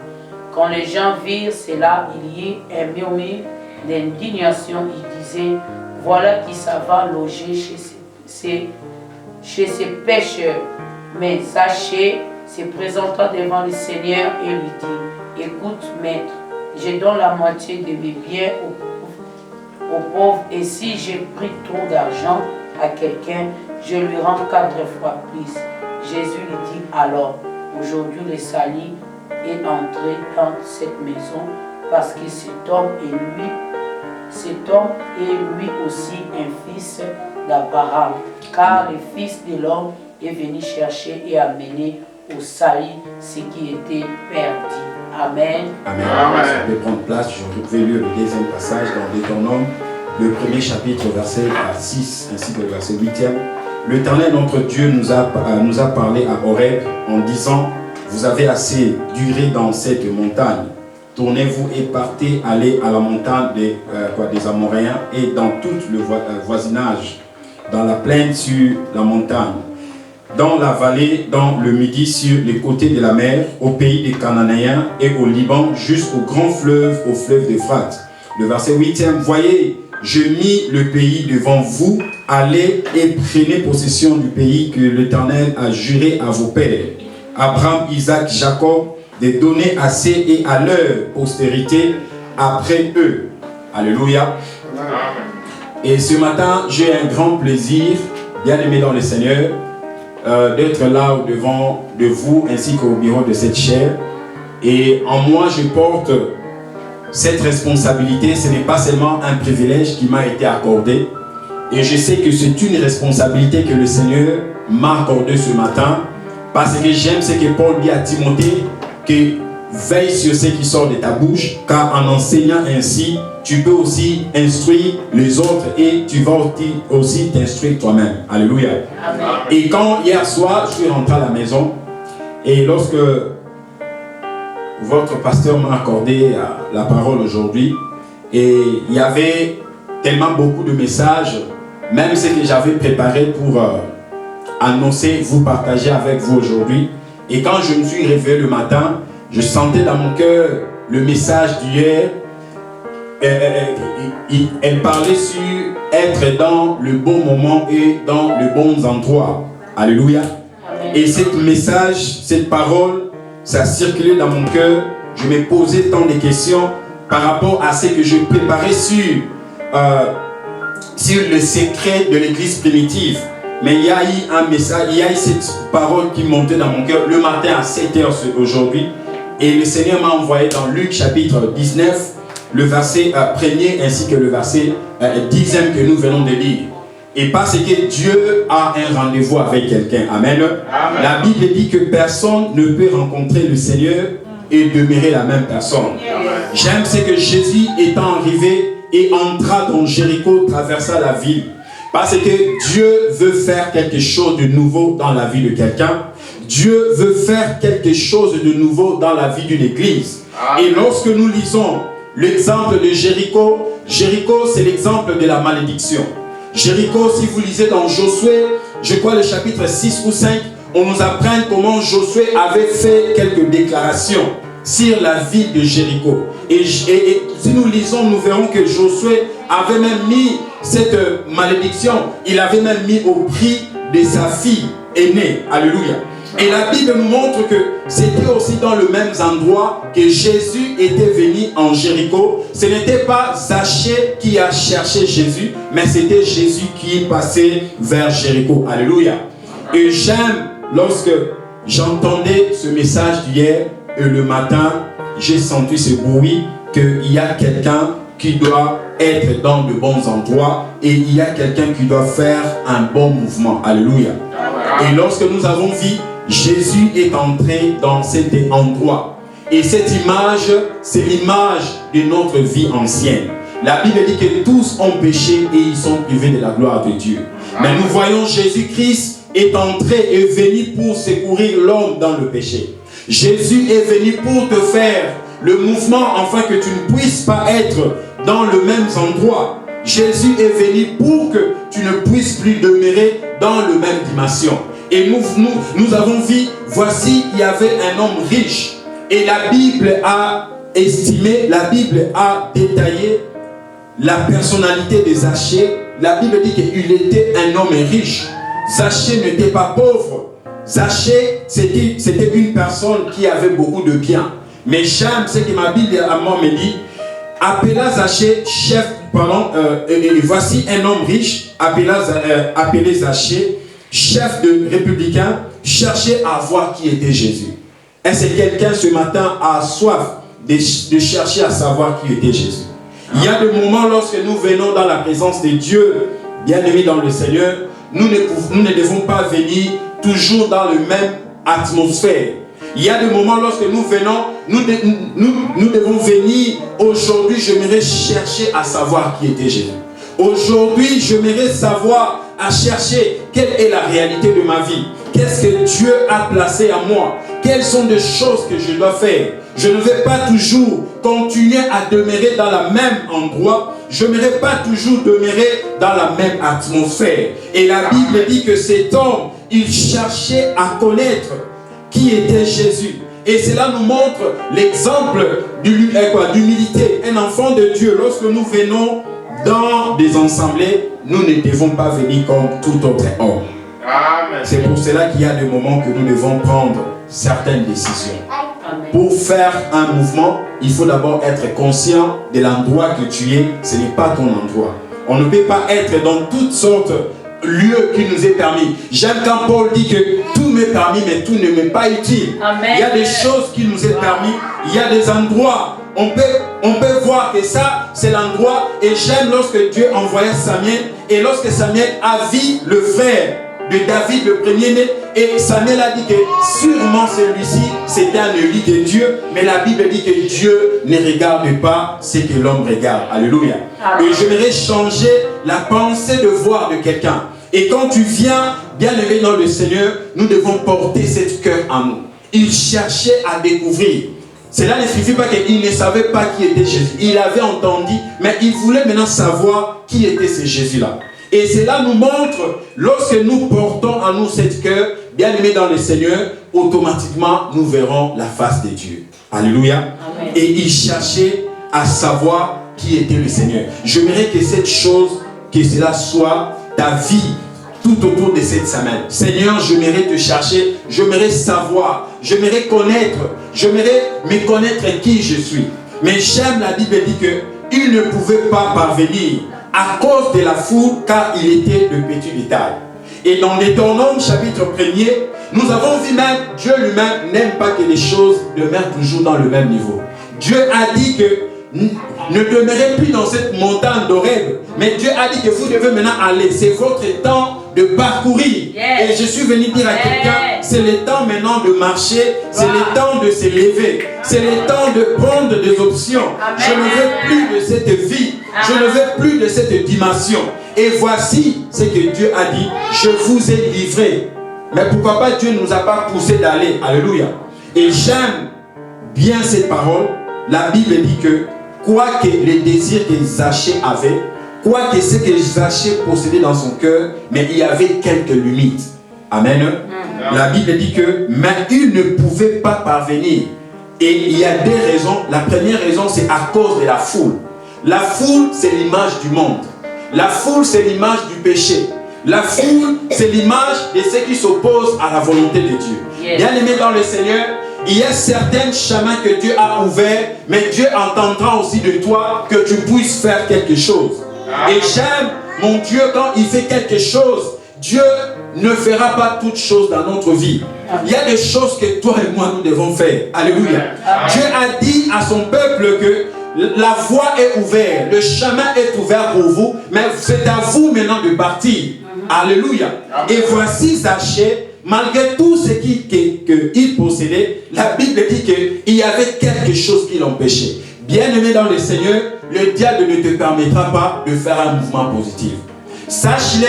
Quand les gens virent cela, il y eut un murmure d'indignation. Ils disaient, voilà qui s'en va loger chez ces pécheurs. Mais Zachée se présenta devant le Seigneur et lui dit, écoute, maître, je donne la moitié de mes biens aux pauvres, et si j'ai pris trop d'argent à quelqu'un, je lui rends 4 fois plus. Jésus lui dit alors, aujourd'hui le salut est entré dans cette maison, parce que cet homme est lui aussi un fils d'Abraham, car le Fils de l'homme est venu chercher et amener au salut ce qui était perdu. Amen. Amen. Amen. Je vais prendre place, je vais lire le deuxième passage dans Deutéronome, le premier chapitre, verset 6, ainsi que le verset 8e. L'Éternel, notre Dieu, nous a parlé à Horeb en disant, vous avez assez duré dans cette montagne. Tournez-vous et partez, allez à la montagne des Amoréens et dans tout le voisinage, dans la plaine sur la montagne, dans la vallée, dans le midi, sur les côtés de la mer, au pays des Cananéens et au Liban, jusqu'au grand fleuve, au fleuve d'Euphrate. Le verset 8e, voyez, je mis le pays devant vous, allez et prenez possession du pays que l'Éternel a juré à vos pères, Abraham, Isaac, Jacob, de donner assez et à leur postérité après eux. Alléluia. Et ce matin, j'ai un grand plaisir, bien aimé dans le Seigneur, d'être là au devant de vous ainsi qu'au bureau de cette chaire. Et en moi, je porte cette responsabilité. Ce n'est pas seulement un privilège qui m'a été accordé. Et je sais que c'est une responsabilité que le Seigneur m'a accordée ce matin. Parce que j'aime ce que Paul dit à Timothée, que veille sur ce qui sort de ta bouche, car en enseignant ainsi, tu peux aussi instruire les autres et tu vas aussi t'instruire toi-même. Alléluia. Amen. Et quand hier soir, je suis rentré à la maison, et lorsque votre pasteur m'a accordé la parole aujourd'hui, et il y avait tellement beaucoup de messages, même ce que j'avais préparé pour annoncer, vous partager avec vous aujourd'hui. Et quand je me suis réveillé le matin, je sentais dans mon cœur le message d'hier. Elle parlait sur être dans le bon moment et dans le bon endroit. Alléluia. Amen. Et ce message, cette parole, ça circulait dans mon cœur. Je me posais tant de questions par rapport à ce que je préparais sur le secret de l'église primitive. Mais il y a eu un message, il y a eu cette parole qui montait dans mon cœur le matin à 7h aujourd'hui. Et le Seigneur m'a envoyé dans Luc chapitre 19, le verset 1er ainsi que le verset 10e que nous venons de lire. Et parce que Dieu a un rendez-vous avec quelqu'un. Amen. Amen. La Bible dit que personne ne peut rencontrer le Seigneur et demeurer la même personne. J'aime ce que Jésus étant arrivé et entra dans Jéricho, traversa la ville. Parce que Dieu veut faire quelque chose de nouveau dans la vie de quelqu'un. Dieu veut faire quelque chose de nouveau dans la vie d'une église. Et lorsque nous lisons l'exemple de Jéricho, Jéricho c'est l'exemple de la malédiction. Jéricho, si vous lisez dans Josué, je crois le chapitre 6 ou 5, on nous apprend comment Josué avait fait quelques déclarations sur la ville de Jéricho. Et si nous lisons, nous verrons que Josué avait même mis cette malédiction, il avait même mis au prix de sa fille aînée. Alléluia. Et la Bible nous montre que c'était aussi dans le même endroit que Jésus était venu en Jéricho. Ce n'était pas Zachée qui a cherché Jésus, mais c'était Jésus qui passait vers Jéricho. Alléluia. Et j'aime lorsque j'entendais ce message d'hier et le matin, j'ai senti ce bruit qu'il y a quelqu'un qui doit être dans de bons endroits et il y a quelqu'un qui doit faire un bon mouvement. Alléluia. Et lorsque nous avons vu, Jésus est entré dans cet endroit. Et cette image, c'est l'image de notre vie ancienne. La Bible dit que tous ont péché et ils sont privés de la gloire de Dieu. Mais nous voyons Jésus-Christ est entré et venu pour secourir l'homme dans le péché. Jésus est venu pour te faire le mouvement afin que tu ne puisses pas être dans le même endroit. Jésus est venu pour que tu ne puisses plus demeurer dans la même dimension. Et nous avons vu, voici, il y avait un homme riche. Et la Bible a estimé, la Bible a détaillé la personnalité de Zachée. La Bible dit qu'il était un homme riche. Zachée n'était pas pauvre. Zachée, c'était une personne qui avait beaucoup de biens. Mais j'aime ce que ma Bible à moi me dit. Appela Zachée, et voici un homme riche, appelé Zachée, chef de républicain, cherchait à voir qui était Jésus. Est-ce que quelqu'un ce matin a soif de chercher à savoir qui était Jésus? Il y a des moments lorsque nous venons dans la présence de Dieu, bien-aimés dans le Seigneur, nous ne devons pas venir toujours dans la même atmosphère. Il y a des moments lorsque nous venons, nous devons venir. Aujourd'hui, j'aimerais chercher à savoir qui était Jésus. Aujourd'hui, j'aimerais savoir, à chercher quelle est la réalité de ma vie. Qu'est-ce que Dieu a placé à moi? Quelles sont les choses que je dois faire? Je ne vais pas toujours continuer à demeurer dans le même endroit. Je ne vais pas toujours demeurer dans la même atmosphère. Et la Bible dit que cet homme, il cherchait à connaître qui était Jésus. Et cela nous montre l'exemple d'humilité. Un enfant de Dieu, lorsque nous venons dans des assemblées, nous ne devons pas venir comme tout autre homme. C'est pour cela qu'il y a des moments que nous devons prendre certaines décisions. Amen. Pour faire un mouvement, il faut d'abord être conscient de l'endroit que tu es. Ce n'est pas ton endroit. On ne peut pas être dans toutes sortes de lieux qui nous est permis. J'aime quand Paul dit que tout m'est permis, mais tout ne m'est pas utile. Amen. Il y a des choses qui nous est permis. Il y a des endroits. On peut voir que ça, c'est l'endroit. Et j'aime lorsque Dieu envoyait Samuel. Et lorsque Samuel a vu le frère de David, le premier-né. Et Samuel a dit que sûrement celui-ci, c'était un élu de Dieu. Mais la Bible dit que Dieu ne regarde pas ce que l'homme regarde. Alléluia. Et j'aimerais changer la pensée de voir de quelqu'un. Et quand tu viens, bien aimé dans le Seigneur, nous devons porter cette cœur en nous. Il cherchait à découvrir. Cela ne signifie pas qu'il ne savait pas qui était Jésus. Il avait entendu, mais il voulait maintenant savoir qui était ce Jésus-là. Et cela nous montre, lorsque nous portons en nous cette cœur, bien aimé dans le Seigneur, automatiquement nous verrons la face de Dieu. Alléluia. Amen. Et il cherchait à savoir qui était le Seigneur. J'aimerais que cette chose, que cela soit ta vie tout autour de cette semaine. Seigneur, j'aimerais te chercher, j'aimerais savoir, j'aimerais connaître, j'aimerais me connaître qui je suis. Mais j'aime, la Bible dit qu'il ne pouvait pas parvenir à cause de la foule, car il était de petit détail. Et dans Deutéronome chapitre 1er, nous avons vu même, Dieu lui-même n'aime pas que les choses demeurent toujours dans le même niveau. Dieu a dit que ne demeurez plus dans cette montagne d'Horeb, mais Dieu a dit que vous devez maintenant aller. C'est votre temps de parcourir. Et je suis venu dire à quelqu'un, c'est le temps maintenant de marcher, c'est le temps de se lever, c'est le temps de prendre des options. Je ne veux plus de cette vie, je ne veux plus de cette dimension. Et voici ce que Dieu a dit, je vous ai livré. Mais pourquoi pas Dieu ne nous a pas poussé d'aller. Alléluia. Et j'aime bien cette parole. La Bible dit que quoique les désirs que Zachée avait, quoique ce que Zachée possédait dans son cœur, mais il y avait quelques limites. Amen. La Bible dit que, mais il ne pouvait pas parvenir. Et il y a des raisons. La première raison, c'est à cause de la foule. La foule, c'est l'image du monde. La foule, c'est l'image du péché. La foule, c'est l'image de ceux qui s'opposent à la volonté de Dieu. Bien aimé dans le Seigneur, il y a certains chemins que Dieu a ouverts, mais Dieu entendra aussi de toi que tu puisses faire quelque chose. Et j'aime mon Dieu quand il fait quelque chose. Dieu ne fera pas toutes choses dans notre vie. Il y a des choses que toi et moi nous devons faire. Alléluia. Dieu a dit à son peuple que la voie est ouverte, le chemin est ouvert pour vous, mais c'est à vous maintenant de partir. Alléluia. Et voici Zachée, malgré tout ce qu'il possédait, la Bible dit qu'il y avait quelque chose qui l'empêchait. Bien-aimé dans le Seigneur, le diable ne te permettra pas de faire un mouvement positif. Sache-le,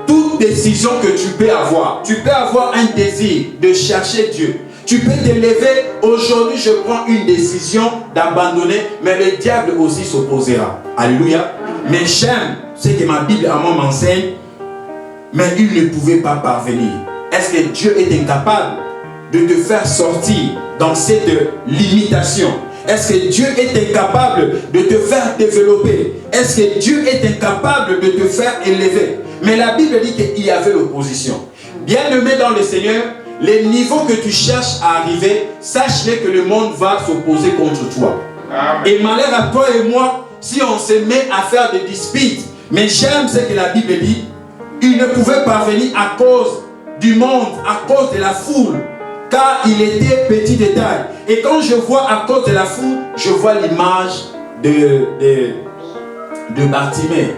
toute décision que tu peux avoir un désir de chercher Dieu. Tu peux te lever, aujourd'hui je prends une décision d'abandonner, mais le diable aussi s'opposera. Alléluia. Mais j'aime ce que ma Bible à moi m'enseigne, mais il ne pouvait pas parvenir. Est-ce que Dieu est incapable de te faire sortir dans cette limitation? Est-ce que Dieu est incapable de te faire développer? Est-ce que Dieu est incapable de te faire élever? Mais la Bible dit qu'il y avait l'opposition. Bien-aimé dans le Seigneur, les niveaux que tu cherches à arriver, sache-le que le monde va s'opposer contre toi. Amen. Et malheur à toi et moi, si on se met à faire des disputes. Mais j'aime ce que la Bible dit. Il ne pouvait parvenir à cause du monde, à cause de la foule, car il était petit détail. Et quand je vois à cause de la foule, je vois l'image de Bartimée.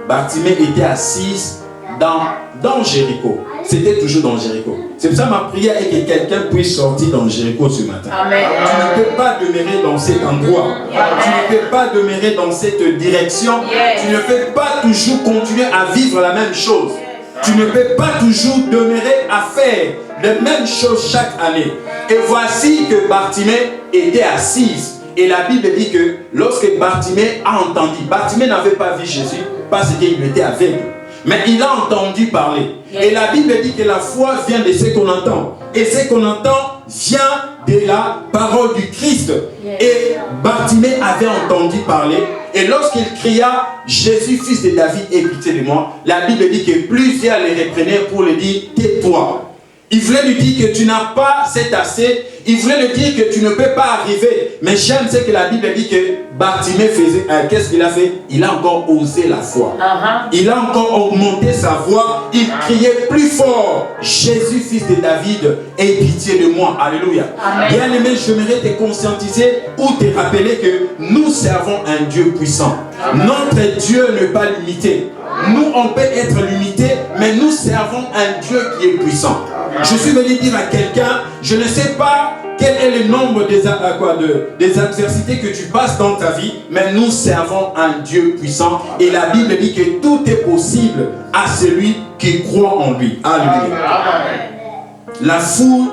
Bartimée était assise dans Jéricho. C'était toujours dans Jéricho. C'est pour ça ma prière est que quelqu'un puisse sortir dans Jéricho ce matin. Amen. Tu ne peux pas demeurer dans cet endroit. Tu ne peux pas demeurer dans cette direction. Tu ne peux pas toujours continuer à vivre la même chose. Tu ne peux pas toujours demeurer à faire les mêmes choses chaque année. Et voici que Bartimée était assise. Et la Bible dit que lorsque Bartimée a entendu, Bartimée n'avait pas vu Jésus parce qu'il était aveugle. Mais il a entendu parler. Et la Bible dit que la foi vient de ce qu'on entend. Et ce qu'on entend vient de la parole du Christ. Et Bartimée avait entendu parler. Et lorsqu'il cria, Jésus, fils de David, aie pitié de moi, la Bible dit que plusieurs les reprenaient pour lui dire, tais-toi. Il voulait lui dire que tu n'as pas cet assez. Il voulait lui dire que tu ne peux pas arriver. Mais j'aime ce que la Bible dit que Bartimée faisait. Qu'est-ce qu'il a fait? Il a encore osé la foi. Il a encore augmenté sa voix. Il criait plus fort. Jésus, fils de David, aie pitié de moi. Alléluia. Bien-aimé, j'aimerais te conscientiser ou te rappeler que nous servons un Dieu puissant. Notre Dieu n'est pas limité. Nous, on peut être limités, mais nous servons un Dieu qui est puissant. Je suis venu dire à quelqu'un, je ne sais pas quel est le nombre des adversités que tu passes dans ta vie, mais nous servons un Dieu puissant. Et la Bible dit que tout est possible à celui qui croit en lui. Alléluia. La foule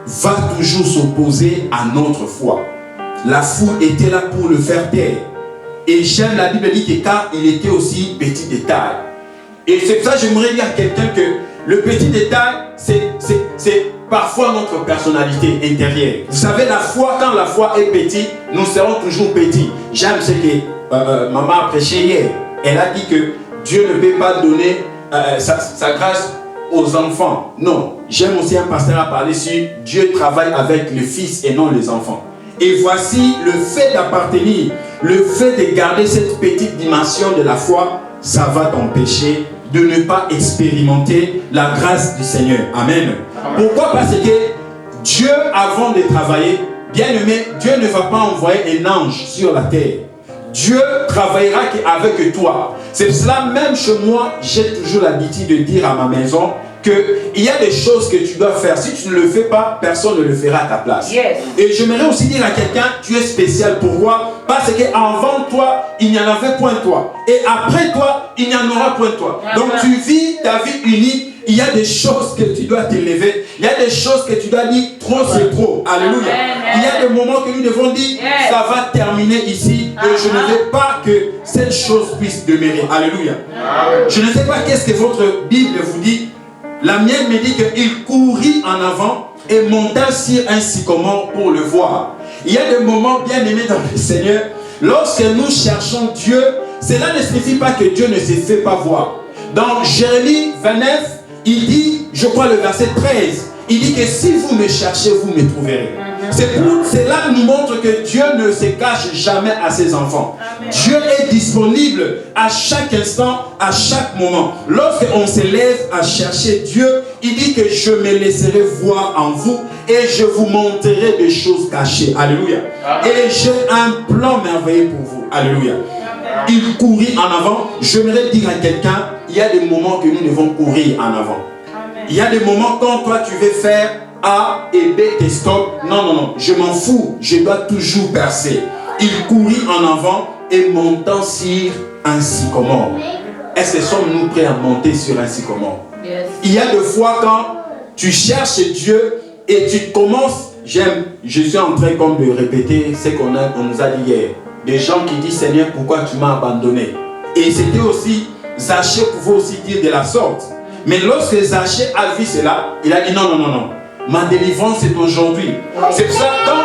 va toujours s'opposer à notre foi. La foule était là pour le faire taire. Et j'aime la Bible dit que car il était aussi petit de taille. Et c'est pour ça que j'aimerais dire à quelqu'un que le petit détail, c'est parfois notre personnalité intérieure. Vous savez, la foi, quand la foi est petite, nous serons toujours petits. J'aime ce que maman a prêché hier. Elle a dit que Dieu ne peut pas donner sa grâce aux enfants. Non, j'aime aussi un pasteur à parler sur Dieu travaille avec le fils et non les enfants. Et voici le fait d'appartenir, le fait de garder cette petite dimension de la foi, ça va t'empêcher de ne pas expérimenter la grâce du Seigneur. Amen. Pourquoi? Parce que Dieu, avant de travailler, bien aimé, Dieu ne va pas envoyer un ange sur la terre. Dieu travaillera avec toi. C'est pour cela, même chez moi, j'ai toujours l'habitude de dire à ma maison qu'il y a des choses que tu dois faire. Si tu ne le fais pas, personne ne le fera à ta place. Yes. Et j'aimerais aussi dire à quelqu'un, tu es spécial. Pourquoi? Parce qu'avant toi, il n'y en avait point toi. Et après toi, il n'y en aura point toi. Donc tu vis ta vie unique. Il y a des choses que tu dois t'élever. Il y a des choses que tu dois dire, trop c'est trop. Alléluia. Il y a des moments que nous devons dire, ça va terminer ici. Et je ne veux pas que cette chose puisse demeurer. Alléluia. Je ne sais pas qu'est-ce que votre Bible vous dit. La mienne me dit qu'il courut en avant et monta sur un sycomore pour le voir. Il y a des moments bien aimés dans le Seigneur. Lorsque nous cherchons Dieu, cela ne signifie pas que Dieu ne se fait pas voir. Dans Jérémie 29, il dit, je crois le verset 13, il dit que si vous me cherchez, vous me trouverez. Cela nous montre que Dieu ne se cache jamais à ses enfants. Amen. Dieu est disponible à chaque instant, à chaque moment. Lorsqu'on se lève à chercher Dieu, il dit que je me laisserai voir en vous et je vous montrerai des choses cachées. Alléluia. Amen. Et j'ai un plan merveilleux pour vous. Alléluia. Amen. Il courit en avant. J'aimerais dire à quelqu'un, il y a des moments que nous devons courir en avant. Amen. Il y a des moments quand toi tu veux faire A et B et stop. Non, je m'en fous. Je dois toujours percer. Il courit en avant et montant sur un sycomore. Est-ce que sommes-nous prêts à monter sur un sycomore? Yes. Il y a des fois quand tu cherches Dieu et tu commences, je suis en train comme de répéter ce qu'on nous a dit hier. Des gens qui disent, Seigneur, pourquoi tu m'as abandonné? Et c'était aussi, Zachée pouvait aussi dire de la sorte. Mais lorsque Zachée a vu cela, il a dit non. Ma délivrance est aujourd'hui. C'est pour ça que quand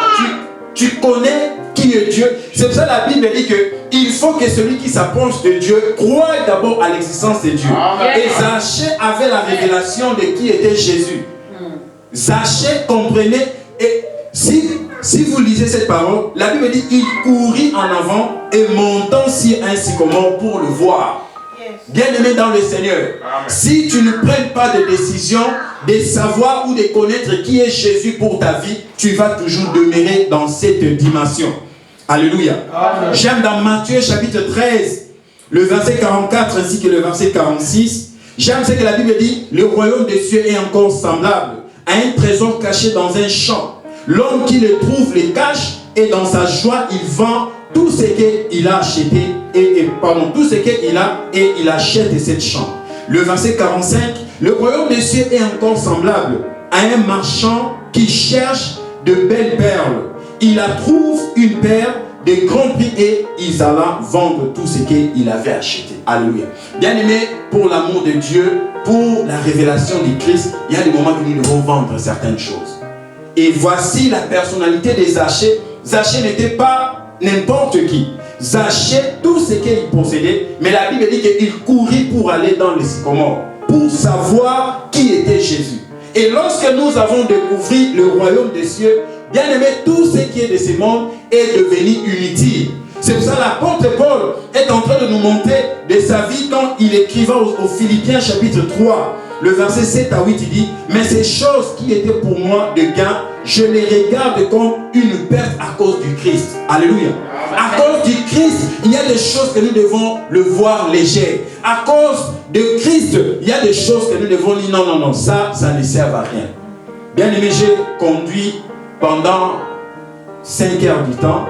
tu connais qui est Dieu, c'est pour ça que la Bible dit qu'il faut que celui qui s'approche de Dieu croie d'abord à l'existence de Dieu. Amen. Et Zachée avait la révélation de qui était Jésus. Zachée comprenait, et si vous lisez cette parole, la Bible dit qu'il courut en avant et montant sur un sycomore pour le voir. Bien-aimé dans le Seigneur, amen. Si tu ne prends pas de décision de savoir ou de connaître qui est Jésus pour ta vie, tu vas toujours demeurer dans cette dimension. Alléluia. Amen. J'aime dans Matthieu chapitre 13, le verset 44 ainsi que le verset 46. J'aime ce que la Bible dit, le royaume des cieux est encore semblable à un trésor caché dans un champ. L'homme qui le trouve le cache et dans sa joie il vend tout ce qu'il a acheté tout ce qu'il a et il achète cette champ. Le verset 45, le royaume des cieux est encore semblable à un marchand qui cherche de belles perles. Il a trouve une perle de grand prix et il alla vendre tout ce qu'il avait acheté. Alléluia. Bien aimé, pour l'amour de Dieu, pour la révélation de Christ, il y a des moments où nous devons vendre certaines choses. Et voici la personnalité de Zachée. Zachée n'était pas n'importe qui. Zachée tout ce qu'il possédait, mais la Bible dit qu'il courit pour aller dans le sycomore, pour savoir qui était Jésus. Et lorsque nous avons découvert le royaume des cieux, bien aimé, tout ce qui est de ce monde est devenu inutile. C'est pour ça que l'apôtre Paul est en train de nous montrer de sa vie quand il écrivait aux Philippiens chapitre 3, le verset 7 à 8, il dit, mais ces choses qui étaient pour moi de gain, je les regarde comme une perte à cause du Christ. Alléluia. À cause du Christ, il y a des choses que nous devons le voir légères. à cause de Christ, il y a des choses que nous devons dire non, non, non, ça ne sert à rien. Bien aimé, j'ai conduit pendant 5 heures du temps.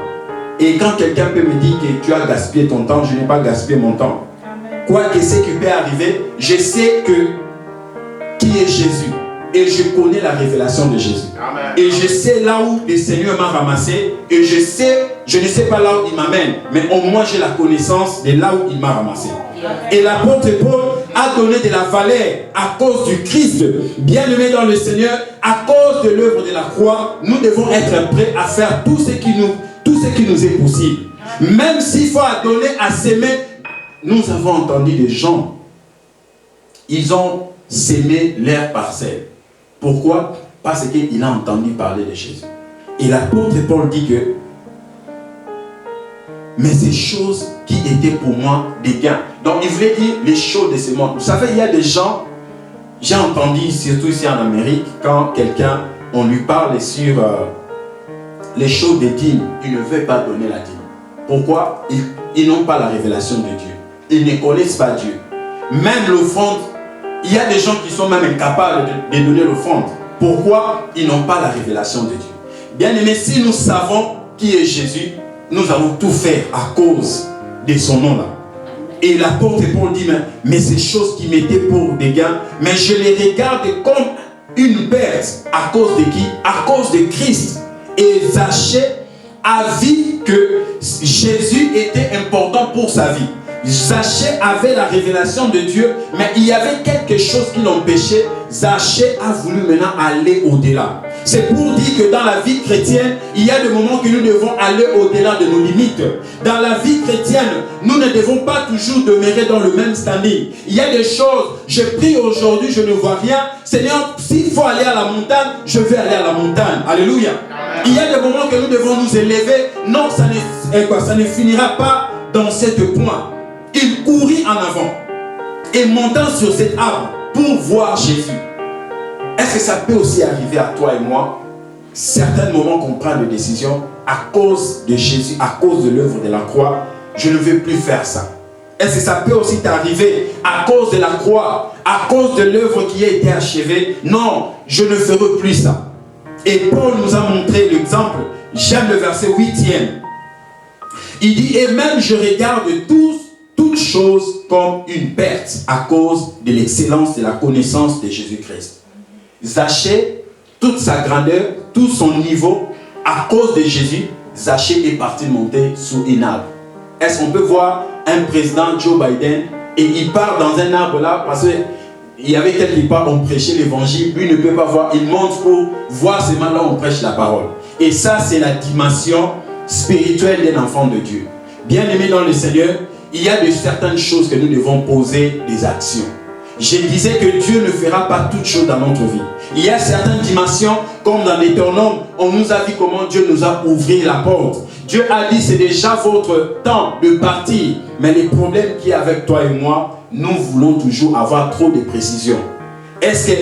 Et quand quelqu'un peut me dire que tu as gaspillé ton temps, je n'ai pas gaspillé mon temps. Quoi que ce qui peut arriver, je sais qui est Jésus. Et je connais la révélation de Jésus. Amen. Et je sais là où le Seigneur m'a ramassé. Et je ne sais pas là où il m'amène. Mais au moins j'ai la connaissance de là où il m'a ramassé. Amen. Et l'apôtre Paul a donné de la valeur à cause du Christ. Bien-aimé dans le Seigneur, à cause de l'œuvre de la croix, nous devons être prêts à faire tout ce qui nous est possible. Même s'il faut donner à s'aimer. Nous avons entendu des gens, ils ont sémé leur parcelle. Pourquoi? Parce qu'il a entendu parler de Jésus. Et l'apôtre Paul dit que mais ces choses qui étaient pour moi des gains. Donc il voulait dire les choses de ce monde. Vous savez, il y a des gens, j'ai entendu, surtout ici en Amérique, quand quelqu'un, on lui parle sur les choses des dîmes, il ne veut pas donner la dîme. Pourquoi? Ils n'ont pas la révélation de Dieu. Ils ne connaissent pas Dieu. Même l'offrande, il y a des gens qui sont même incapables de donner l'offrande. Pourquoi? Ils n'ont pas la révélation de Dieu. Bien aimé, si nous savons qui est Jésus, nous allons tout faire à cause de son nom là. Et l'apôtre Paul dit, mais ces choses qui m'étaient pour des gains, mais je les regarde comme une perte. À cause de qui? À cause de Christ. Et Zachée a vu que Jésus était important pour sa vie. Zachée avait la révélation de Dieu, mais il y avait quelque chose qui l'empêchait. Zachée a voulu maintenant aller au-delà. C'est pour dire que dans la vie chrétienne, il y a des moments que nous devons aller au-delà de nos limites. Dans la vie chrétienne, nous ne devons pas toujours demeurer dans le même standing. Il y a des choses, je prie aujourd'hui, je ne vois rien. Seigneur, s'il faut aller à la montagne, je vais aller à la montagne. Alléluia. Il y a des moments que nous devons nous élever. Non, ça ne finira pas dans cette point. Il courut en avant et montant sur cet arbre pour voir Jésus. Est-ce que ça peut aussi arriver à toi et moi? Certains moments qu'on prend des décisions à cause de Jésus, à cause de l'œuvre de la croix, je ne veux plus faire ça. Est-ce que ça peut aussi t'arriver à cause de la croix, à cause de l'œuvre qui a été achevée? Non, je ne ferai plus ça. Et Paul nous a montré l'exemple. J'aime le verset 8e. Il dit, et même je regarde toutes choses comme une perte à cause de l'excellence de la connaissance de Jésus-Christ. Zachée, toute sa grandeur, tout son niveau, à cause de Jésus, Zachée est parti monter sous un arbre. Est-ce qu'on peut voir un président Joe Biden et il part dans un arbre là parce qu'il y avait quelque part on prêchait l'évangile, lui ne peut pas voir, il monte pour voir seulement là où on prêche la parole. Et ça c'est la dimension spirituelle d'un enfant de Dieu. Bien aimé dans le Seigneur, il y a de certaines choses que nous devons poser des actions. Je disais que Dieu ne fera pas toutes choses dans notre vie. Il y a certaines dimensions, comme dans Deutéronome, on nous a dit comment Dieu nous a ouvert la porte. Dieu a dit, c'est déjà votre temps de partir. Mais les problèmes qu'il y a avec toi et moi, nous voulons toujours avoir trop de précisions. Est-ce que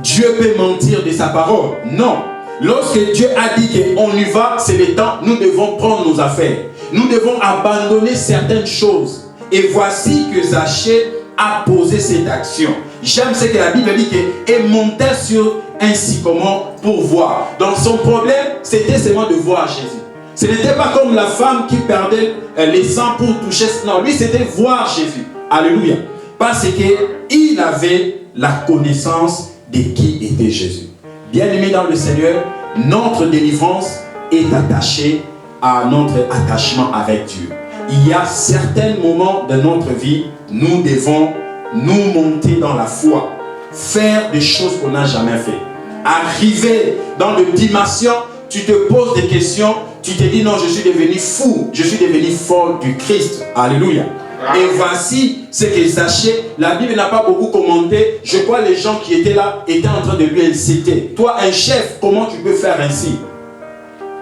Dieu peut mentir de sa parole? Non. Lorsque Dieu a dit qu'on y va, c'est le temps, nous devons prendre nos affaires. Nous devons abandonner certaines choses. Et voici que Zachée a posé cette action. J'aime ce que la Bible dit qu'il montait sur un sycomore pour voir. Donc son problème, c'était seulement de voir Jésus. Ce n'était pas comme la femme qui perdait les sangs pour toucher. Non, lui c'était voir Jésus. Alléluia. Parce qu'il avait la connaissance de qui était Jésus. Bien-aimé dans le Seigneur, notre délivrance est attachée à notre attachement avec Dieu. Il y a certains moments de notre vie, nous devons nous monter dans la foi, faire des choses qu'on n'a jamais fait. Arriver dans une dimension, tu te poses des questions, tu te dis non, je suis devenu fou, je suis devenu folle du Christ. Alléluia. Et voici ce que Zachée, la Bible n'a pas beaucoup commenté. Je crois que les gens qui étaient là étaient en train de lui inciter. Toi, un chef, comment tu peux faire ainsi?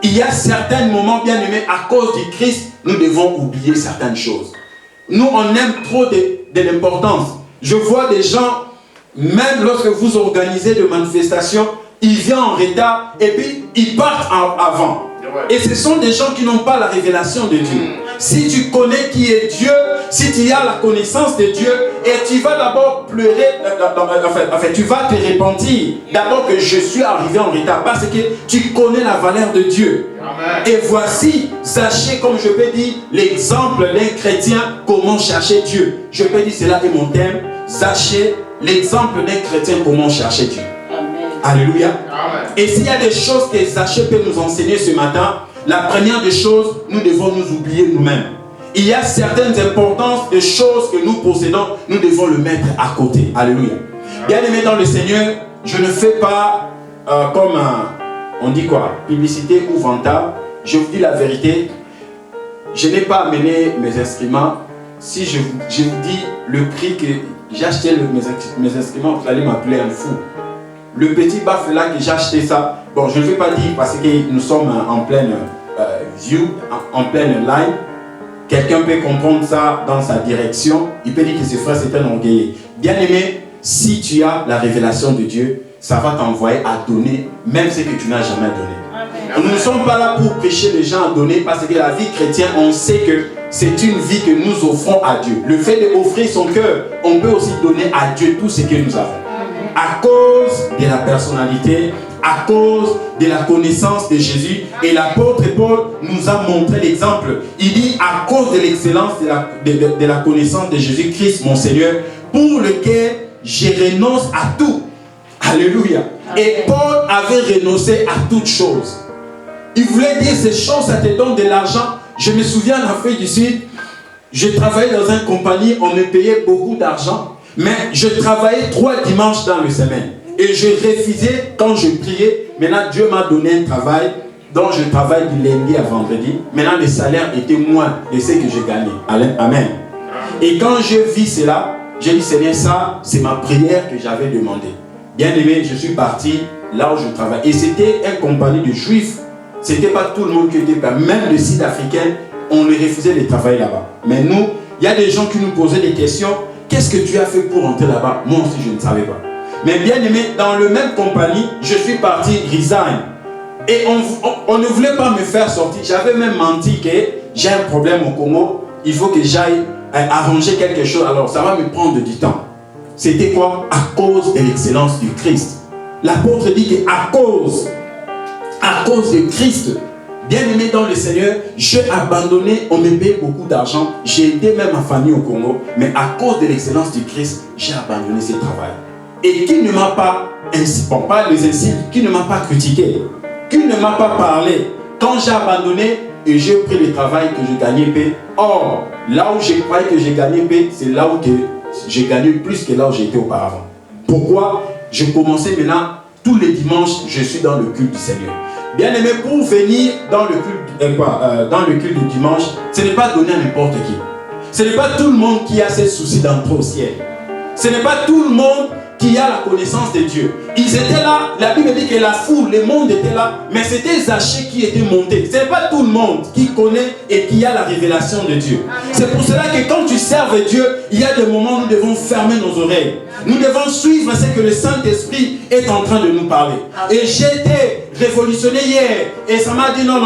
Il y a certains moments, bien aimés, à cause du Christ, nous devons oublier certaines choses. Nous, on aime trop de l'importance. Je vois des gens, même lorsque vous organisez des manifestations, ils viennent en retard et puis ils partent avant. Et ce sont des gens qui n'ont pas la révélation de Dieu. Si tu connais qui est Dieu, si tu as la connaissance de Dieu, et tu vas d'abord pleurer, tu vas te repentir d'abord que je suis arrivé en retard parce que tu connais la valeur de Dieu. Amen. Et voici Zachée, comme je peux dire, l'exemple d'un chrétien, comment chercher Dieu. Je peux dire cela est mon thème. Zachée, l'exemple d'un chrétien, comment chercher Dieu. Amen. Alléluia. Amen. Et s'il y a des choses que Zachée peut nous enseigner ce matin, la première des choses, nous devons nous oublier nous-mêmes. Il y a certaines importances de choses que nous possédons, nous devons le mettre à côté. Alléluia. Bien aimé dans le Seigneur, je ne fais pas comme on dit quoi, publicité ou vantard. Je vous dis la vérité, je n'ai pas amené mes instruments. Si je vous dis le prix que j'ai acheté mes instruments, vous allez m'appeler un fou. Le petit baffle là que j'ai acheté ça, bon, je ne vais pas dire parce que nous sommes en pleine view, en pleine live. Quelqu'un peut comprendre ça dans sa direction. Il peut dire que ce frère c'est un orgueilleux. Bien aimé, si tu as la révélation de Dieu, ça va t'envoyer à donner même ce que tu n'as jamais donné. Amen. Nous ne sommes pas là pour prêcher les gens à donner parce que la vie chrétienne, on sait que c'est une vie que nous offrons à Dieu. Le fait d'offrir son cœur, on peut aussi donner à Dieu tout ce que nous avons. Amen. À cause de la personnalité, à cause de la connaissance de Jésus. Et l'apôtre Paul nous a montré l'exemple. Il dit à cause de l'excellence de la connaissance de Jésus-Christ, mon Seigneur, pour lequel je renonce à tout. Alléluia. Et Paul avait renoncé à toutes choses. Il voulait dire ces choses, ça te donne de l'argent. Je me souviens en Afrique du Sud, je travaillais dans une compagnie, on me payait beaucoup d'argent, mais je travaillais 3 dimanches dans la semaine. Et je refusais quand je priais. Maintenant, Dieu m'a donné un travail dont je travaille du lundi à vendredi. Maintenant, le salaire était moins de ce que j'ai gagné. Amen. Et quand je vis cela, j'ai dit, Seigneur, ça, c'est ma prière que j'avais demandé. Bien aimé, je suis parti là où je travaille. Et c'était une compagnie de juifs. Ce n'était pas tout le monde qui était là. Même les Sud-Africains, on les refusait de travailler là-bas. Mais nous, il y a des gens qui nous posaient des questions. Qu'est-ce que tu as fait pour rentrer là-bas? Moi aussi, je ne savais pas. Mais bien aimé, dans la même compagnie, je suis parti resign. Et on ne voulait pas me faire sortir. J'avais même menti que j'ai un problème au Congo. Il faut que j'aille arranger quelque chose. Alors, ça va me prendre du temps. C'était quoi? À cause de l'excellence du Christ. L'apôtre dit qu'à cause de Christ, bien aimé dans le Seigneur, j'ai abandonné, on me payait beaucoup d'argent. J'ai aidé même ma famille au Congo. Mais à cause de l'excellence du Christ, j'ai abandonné ce travail. Et qui ne m'a pas les insultes, qui ne m'a pas critiqué, qui ne m'a pas parlé. Quand j'ai abandonné et j'ai pris le travail que je gagnais paix. Or, là où je croyais que j'ai gagné paix, c'est là où j'ai gagné plus que là où j'étais auparavant. Pourquoi? Je commençais maintenant, tous les dimanches, je suis dans le culte du Seigneur. Bien aimé, pour venir dans le culte du dimanche, ce n'est pas donné à n'importe qui. Ce n'est pas tout le monde qui a ses soucis d'entrer au ciel. Ce n'est pas tout le monde qui a la connaissance de Dieu. Ils étaient là, la Bible dit que la foule, le monde était là, mais c'était Zachée qui était monté. Ce n'est pas tout le monde qui connaît et qui a la révélation de Dieu. C'est pour cela que quand tu serves Dieu, il y a des moments où nous devons fermer nos oreilles. Nous devons suivre ce que le Saint-Esprit est en train de nous parler. Et j'ai été révolutionné hier et ça m'a dit non,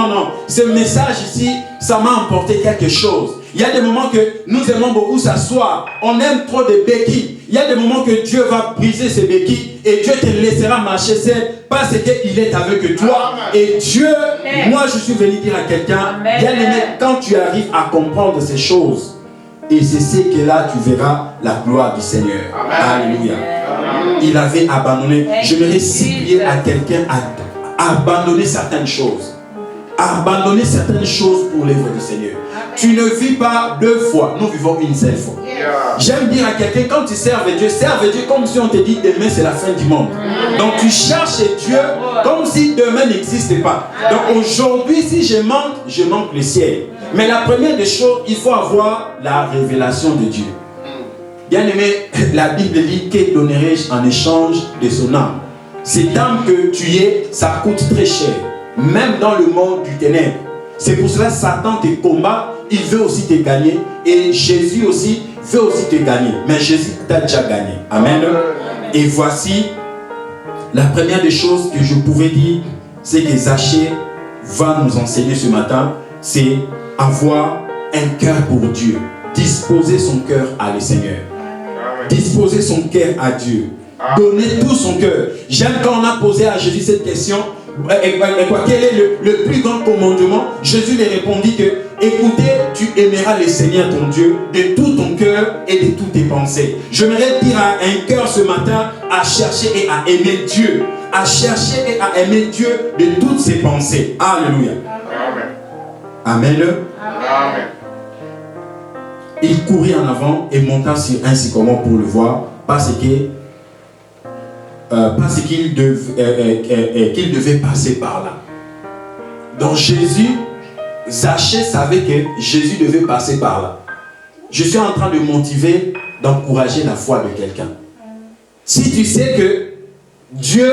ce message ici, ça m'a emporté quelque chose. Il y a des moments que nous aimons beaucoup s'asseoir. On aime trop de béquilles. Il y a des moments que Dieu va briser ces béquilles et Dieu te laissera marcher seul parce qu'il est avec toi. Et Dieu, moi je suis venu dire à quelqu'un, bien aimé, quand tu arrives à comprendre ces choses, et c'est ce que là tu verras la gloire du Seigneur. Alléluia. Il avait abandonné. Je voudrais supplier à quelqu'un à abandonner certaines choses. Abandonner certaines choses pour l'œuvre du Seigneur. Tu ne vis pas 2 fois, nous vivons une seule fois. J'aime dire à quelqu'un, quand tu serves Dieu comme si on te dit demain c'est la fin du monde. Donc tu cherches Dieu comme si demain n'existait pas. Donc aujourd'hui, si je manque le ciel. Mais la première des choses, il faut avoir la révélation de Dieu. Bien aimé, la Bible dit que donnerai-je en échange de son âme. Cette âme que tu es, ça coûte très cher. Même dans le monde du ténèbre. C'est pour cela que Satan te combat, il veut aussi te gagner. Et Jésus aussi veut aussi te gagner. Mais Jésus t'a déjà gagné. Amen. Et voici, la première des choses que je pouvais dire, c'est que Zachée va nous enseigner ce matin, c'est avoir un cœur pour Dieu. Disposer son cœur à le Seigneur. Disposer son cœur à Dieu. Donner tout son cœur. J'aime quand on a posé à Jésus cette question. Quel est le plus grand commandement? Jésus lui répondit que, écoutez, tu aimeras le Seigneur ton Dieu de tout ton cœur et de toutes tes pensées. J'aimerais dire à un cœur ce matin à chercher et à aimer Dieu. À chercher et à aimer Dieu de toutes ses pensées. Alléluia. Amen. Amen. Il courut en avant et monta sur un sycomore pour le voir parce qu'il devait passer par là. Donc Zachée savait que Jésus devait passer par là. Je suis en train de motiver, d'encourager la foi de quelqu'un. Si tu sais que Dieu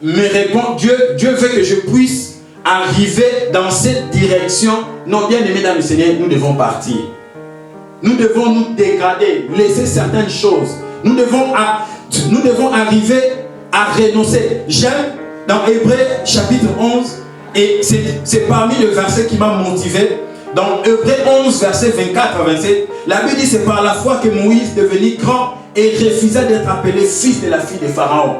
me répond, Dieu veut que je puisse arriver dans cette direction, non, bien aimé dans le Seigneur, nous devons partir. Nous devons nous dégrader, laisser certaines choses. Nous devons arriver à renoncer. J'aime dans Hébreux chapitre 11, et c'est parmi le verset qui m'a motivé. Dans Hébreux 11, verset 24 à 27, la Bible dit c'est par la foi que Moïse devenit grand et refusa d'être appelé fils de la fille de Pharaon.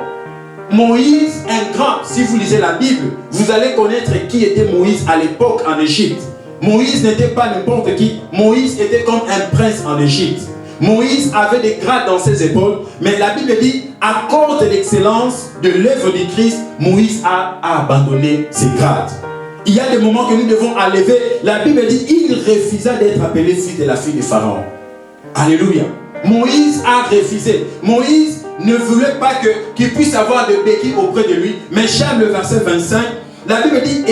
Moïse, un grand, si vous lisez la Bible, vous allez connaître qui était Moïse à l'époque en Égypte. Moïse n'était pas n'importe qui. Moïse était comme un prince en Égypte. Moïse avait des grades dans ses épaules, mais la Bible dit, à cause de l'excellence de l'œuvre du Christ, Moïse a abandonné ses grades. Il y a des moments que nous devons enlever. La Bible dit, il refusa d'être appelé fils de la fille de Pharaon. Alléluia. Moïse a refusé. Moïse ne voulait pas qu'il puisse avoir de béquilles auprès de lui. Mais j'aime le verset 25. La Bible dit,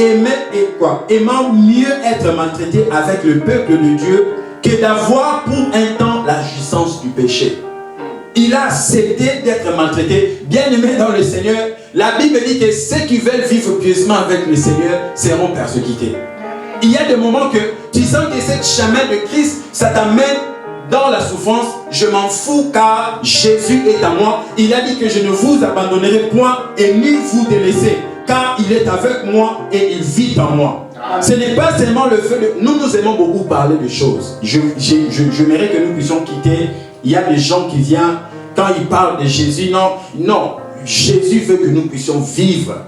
aimant mieux être maltraité avec le peuple de Dieu que d'avoir pour un temps la jouissance du péché. Il a accepté d'être maltraité. Bien aimé dans le Seigneur, la Bible dit que ceux qui veulent vivre pieusement avec le Seigneur seront persécutés. Il y a des moments que tu sens que ce chemin de Christ, ça t'amène dans la souffrance. Je m'en fous car Jésus est à moi. Il a dit que je ne vous abandonnerai point et ni vous délaisser. Car il est avec moi et il vit en moi. Ce n'est pas seulement le fait de... Nous aimons beaucoup parler de choses. J'aimerais que nous puissions quitter. Il y a des gens qui viennent, quand ils parlent de Jésus, non. Jésus veut que nous puissions vivre.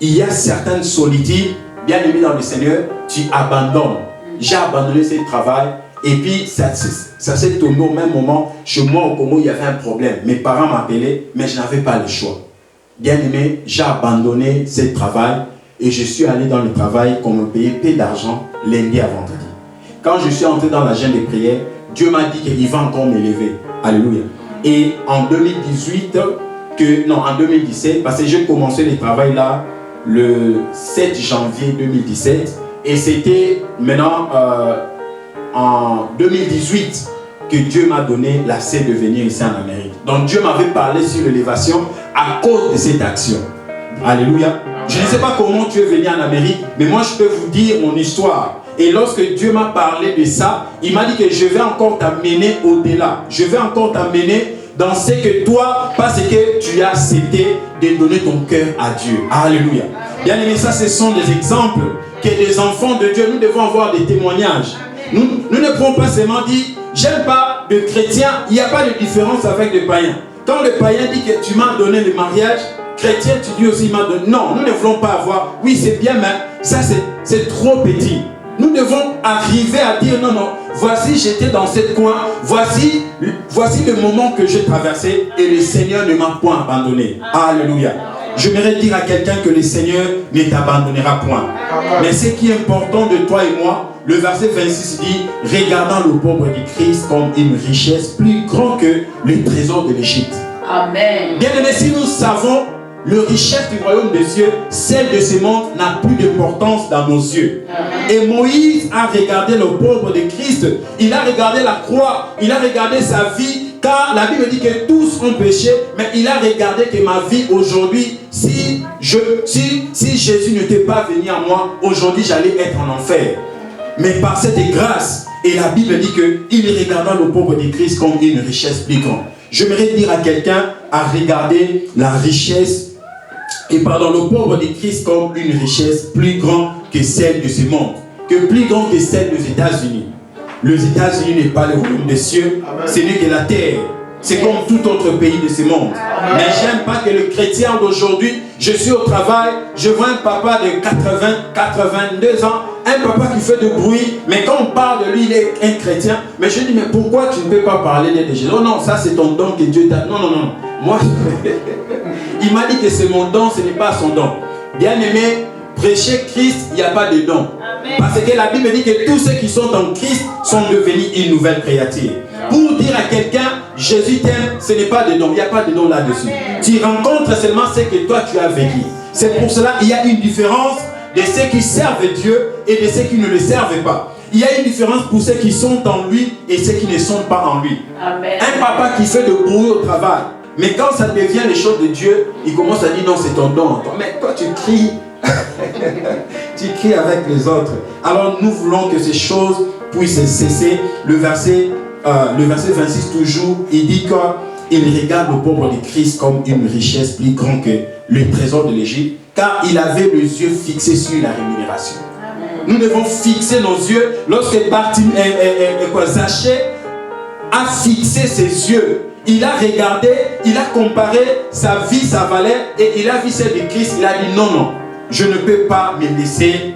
Il y a certaines solitudes, bien aimé dans le Seigneur, tu abandonnes. J'ai abandonné ce travail. Et puis, ça s'est tombé au même moment. Chez moi, au Congo, il y avait un problème. Mes parents m'appelaient, mais je n'avais pas le choix. Bien aimé, j'ai abandonné ce travail et je suis allé dans le travail qu'on me payait peu d'argent lundi à vendredi. Quand je suis entré dans la jeûne de prière, Dieu m'a dit qu'il va encore m'élever. Alléluia. Et en 2017, parce que j'ai commencé le travail là le 7 janvier 2017 et c'était maintenant en 2018 que Dieu m'a donné l'accès de venir ici en Amérique. Donc Dieu m'avait parlé sur l'élévation à cause de cette action. Alléluia. Je ne sais pas comment tu es venu en Amérique, mais moi je peux vous dire mon histoire. Et lorsque Dieu m'a parlé de ça, il m'a dit que je vais encore t'amener au-delà. Je vais encore t'amener dans ce que toi, parce que tu as accepté de donner ton cœur à Dieu. Alléluia. Bien aimé, ça ce sont des exemples que des enfants de Dieu, nous devons avoir des témoignages. Nous ne pouvons pas seulement dire, j'aime pas de chrétiens, il n'y a pas de différence avec les païens. Quand le païen dit que tu m'as donné le mariage, chrétien, tu dis aussi, il m'a donné. Non, nous ne voulons pas avoir. Oui, c'est bien, mais ça, c'est trop petit. Nous devons arriver à dire, non, voici, j'étais dans cette coin, voici le moment que j'ai traversé et le Seigneur ne m'a point abandonné. Alléluia. J'aimerais dire à quelqu'un que le Seigneur ne t'abandonnera point. Mais ce qui est important de toi et moi, le verset 26 dit, regardant le pauvre du Christ comme une richesse plus grande que le trésor de l'Égypte. Amen. Bien aimé, si nous savons le richesse du royaume des cieux, celle de ce monde n'a plus d'importance dans nos yeux. Et Moïse a regardé le pauvre de Christ, il a regardé la croix, il a regardé sa vie, car la Bible dit que tous ont péché, mais il a regardé que ma vie aujourd'hui, si Jésus n'était pas venu à moi, aujourd'hui j'allais être en enfer. Mais par cette grâce, et la Bible dit qu'il regarda le pauvre de Christ comme une richesse plus grande. J'aimerais dire à quelqu'un à regarder la richesse, le pauvre de Christ comme une richesse plus grande que celle de ce monde, que plus grande que celle des États-Unis. Les États-Unis n'est pas le royaume des cieux, ce n'est que la terre. C'est comme tout autre pays de ce monde. Mais j'aime pas que le chrétien d'aujourd'hui, je suis au travail, je vois un papa de 80, 82 ans, un papa qui fait de bruit, mais quand on parle de lui, il est un chrétien. Mais je dis, mais pourquoi tu ne peux pas parler de Jésus? Oh non, ça c'est ton don que Dieu t'a... Non, non, non. Moi, il m'a dit que c'est mon don, ce n'est pas son don. Bien aimé, prêcher Christ, il n'y a pas de don. Amen. Parce que la Bible dit que tous ceux qui sont en Christ sont devenus une nouvelle créature. Pour dire à quelqu'un, Jésus t'aime, ce n'est pas de don. Il n'y a pas de don là-dessus. Tu rencontres seulement ce que toi tu as vécu. C'est pour cela qu'il y a une différence de ceux qui servent Dieu et de ceux qui ne le servent pas. Il y a une différence pour ceux qui sont en lui et ceux qui ne sont pas en lui. Amen. Un papa qui fait de bruit au travail, mais quand ça devient les choses de Dieu, il commence à dire non, c'est ton don. Mais toi tu cries. Tu cries avec les autres. Alors nous voulons que ces choses puissent cesser. Le verset 26 toujours, il dit qu'il regarde le pauvre de Christ comme une richesse plus grande que le trésor de l'Égypte, car il avait les yeux fixés sur la rémunération. Amen. Nous devons fixer nos yeux. Lorsque Zachée a fixé ses yeux, il a regardé, il a comparé sa vie, sa valeur, et il a vu celle de Christ. Il a dit non, non, je ne peux pas me laisser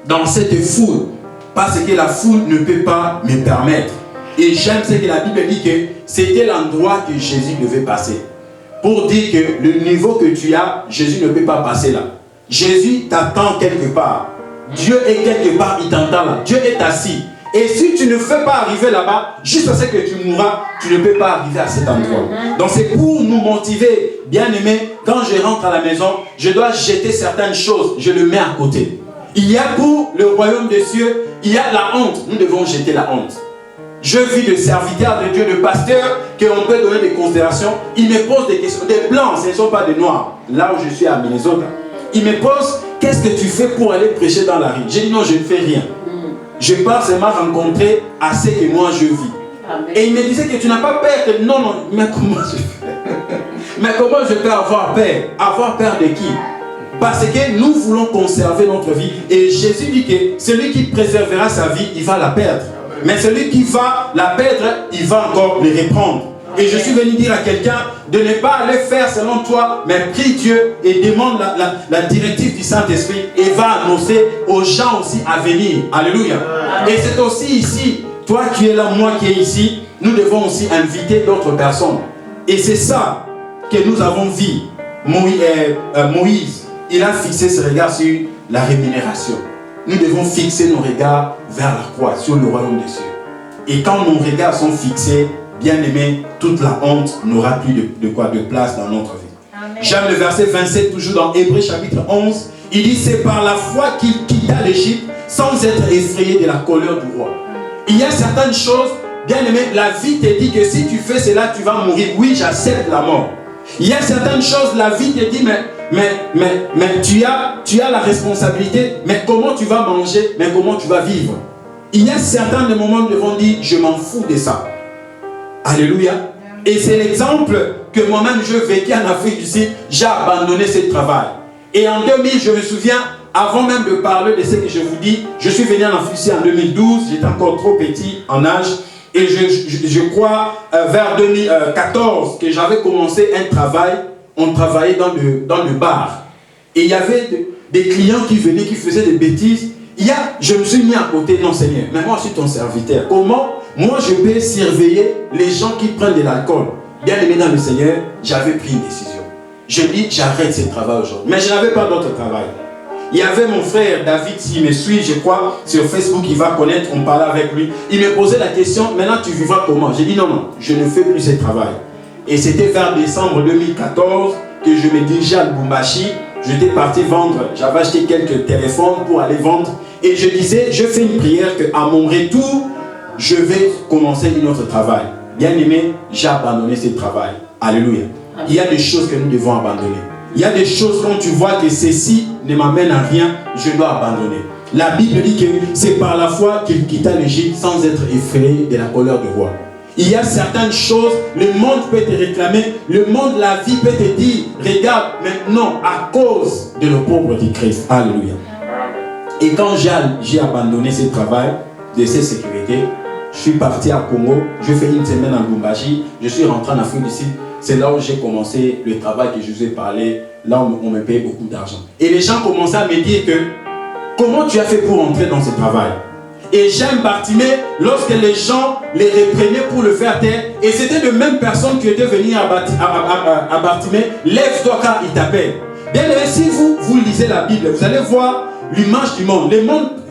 dans cette foule, parce que la foule ne peut pas me permettre. Et j'aime ce que la Bible dit que c'était l'endroit que Jésus devait passer. Pour dire que le niveau que tu as, Jésus ne peut pas passer là. Jésus t'attend quelque part. Dieu est quelque part, il t'entend là. Dieu est assis. Et si tu ne fais pas arriver là-bas, juste à ce que tu mourras, tu ne peux pas arriver à cet endroit. Donc c'est pour nous motiver, bien aimé, quand je rentre à la maison, je dois jeter certaines choses, je le mets à côté. Il y a pour le royaume des cieux, il y a la honte. Nous devons jeter la honte. Je vis de serviteurs de Dieu, de pasteurs, qu'on peut donner des considérations. Ils me posent des questions. Des blancs, ce ne sont pas des noirs. Là où je suis à Minnesota. Ils me posent, qu'est-ce que tu fais pour aller prêcher dans la rue? J'ai dit non, je ne fais rien. Je pars seulement rencontrer à ce que moi je vis. Amen. Et il me disait que tu n'as pas peur. Non, non, mais comment je fais? Mais comment je peux avoir peur? Avoir peur de qui? Parce que nous voulons conserver notre vie. Et Jésus dit que celui qui préservera sa vie, il va la perdre. Mais celui qui va la perdre, il va encore le reprendre. Et je suis venu dire à quelqu'un de ne pas aller faire selon toi, mais prie Dieu et demande la directive du Saint-Esprit et va annoncer aux gens aussi à venir. Alléluia. Et c'est aussi ici, toi qui es là, moi qui est ici, nous devons aussi inviter d'autres personnes. Et c'est ça que nous avons vu. Moïse, il a fixé ses regards sur la rémunération. Nous devons fixer nos regards vers la croix, sur le royaume des cieux. Et quand nos regards sont fixés, bien aimé, toute la honte n'aura plus de place dans notre vie. J'aime le verset 27, toujours dans Hébreux chapitre 11. Il dit, c'est par la foi qu'il quitta l'Égypte sans être effrayé de la colère du roi. Il y a certaines choses, bien aimé, la vie te dit que si tu fais cela, tu vas mourir. Oui, j'accepte la mort. Il y a certaines choses, la vie te dit, mais tu as la responsabilité, mais comment tu vas manger, mais comment tu vas vivre. Il y a certains moments où nous devons dire, je m'en fous de ça. Alléluia. Et c'est l'exemple que moi-même je vécu en Afrique du Sud. J'ai abandonné ce travail. Et en 2000, je me souviens, avant même de parler de ce que je vous dis, je suis venu en Afrique du Sud en 2012. J'étais encore trop petit en âge. Et je crois vers 2014 que j'avais commencé un travail. On travaillait dans le bar. Et il y avait des clients qui venaient, qui faisaient des bêtises. Je me suis mis à côté, non Seigneur, mais moi je suis ton serviteur. Comment moi je peux surveiller les gens qui prennent de l'alcool? Bien aimé dans le Seigneur, j'avais pris une décision. Je dis, j'arrête ce travail aujourd'hui. Mais je n'avais pas d'autre travail. Il y avait mon frère David, s'il me suit, je crois, sur Facebook, il va connaître, on parlait avec lui. Il me posait la question, maintenant tu vivras comment? J'ai dit non, non, je ne fais plus ce travail. Et c'était vers décembre 2014 que je me dirigeais à Lubumbashi. J'étais parti vendre, j'avais acheté quelques téléphones pour aller vendre. Et je disais, je fais une prière qu'à mon retour, je vais commencer un autre travail. Bien aimé, j'ai abandonné ce travail. Alléluia. Il y a des choses que nous devons abandonner. Il y a des choses quand tu vois que ceci ne m'amène à rien, je dois abandonner. La Bible dit que c'est par la foi qu'il quitta l'Égypte sans être effrayé de la colère du roi. Il y a certaines choses, le monde peut te réclamer, le monde, la vie peut te dire, regarde, maintenant, à cause de le pauvre du Christ. Alléluia. Et quand j'ai abandonné ce travail, de cette sécurité. Je suis parti à Congo, j'ai fait une semaine en Lubumbashi, je suis rentré en Afrique du Sud. C'est là où j'ai commencé le travail que je vous ai parlé, là où on me paye beaucoup d'argent. Et les gens commençaient à me dire que, comment tu as fait pour entrer dans ce travail? Et j'aime Bartimée, lorsque les gens les reprenaient pour le faire taire, et c'était de même personne qui était venue à Bartimée, lève-toi car il t'appelle. Bien aimé, si vous lisez la Bible, vous allez voir l'image du monde.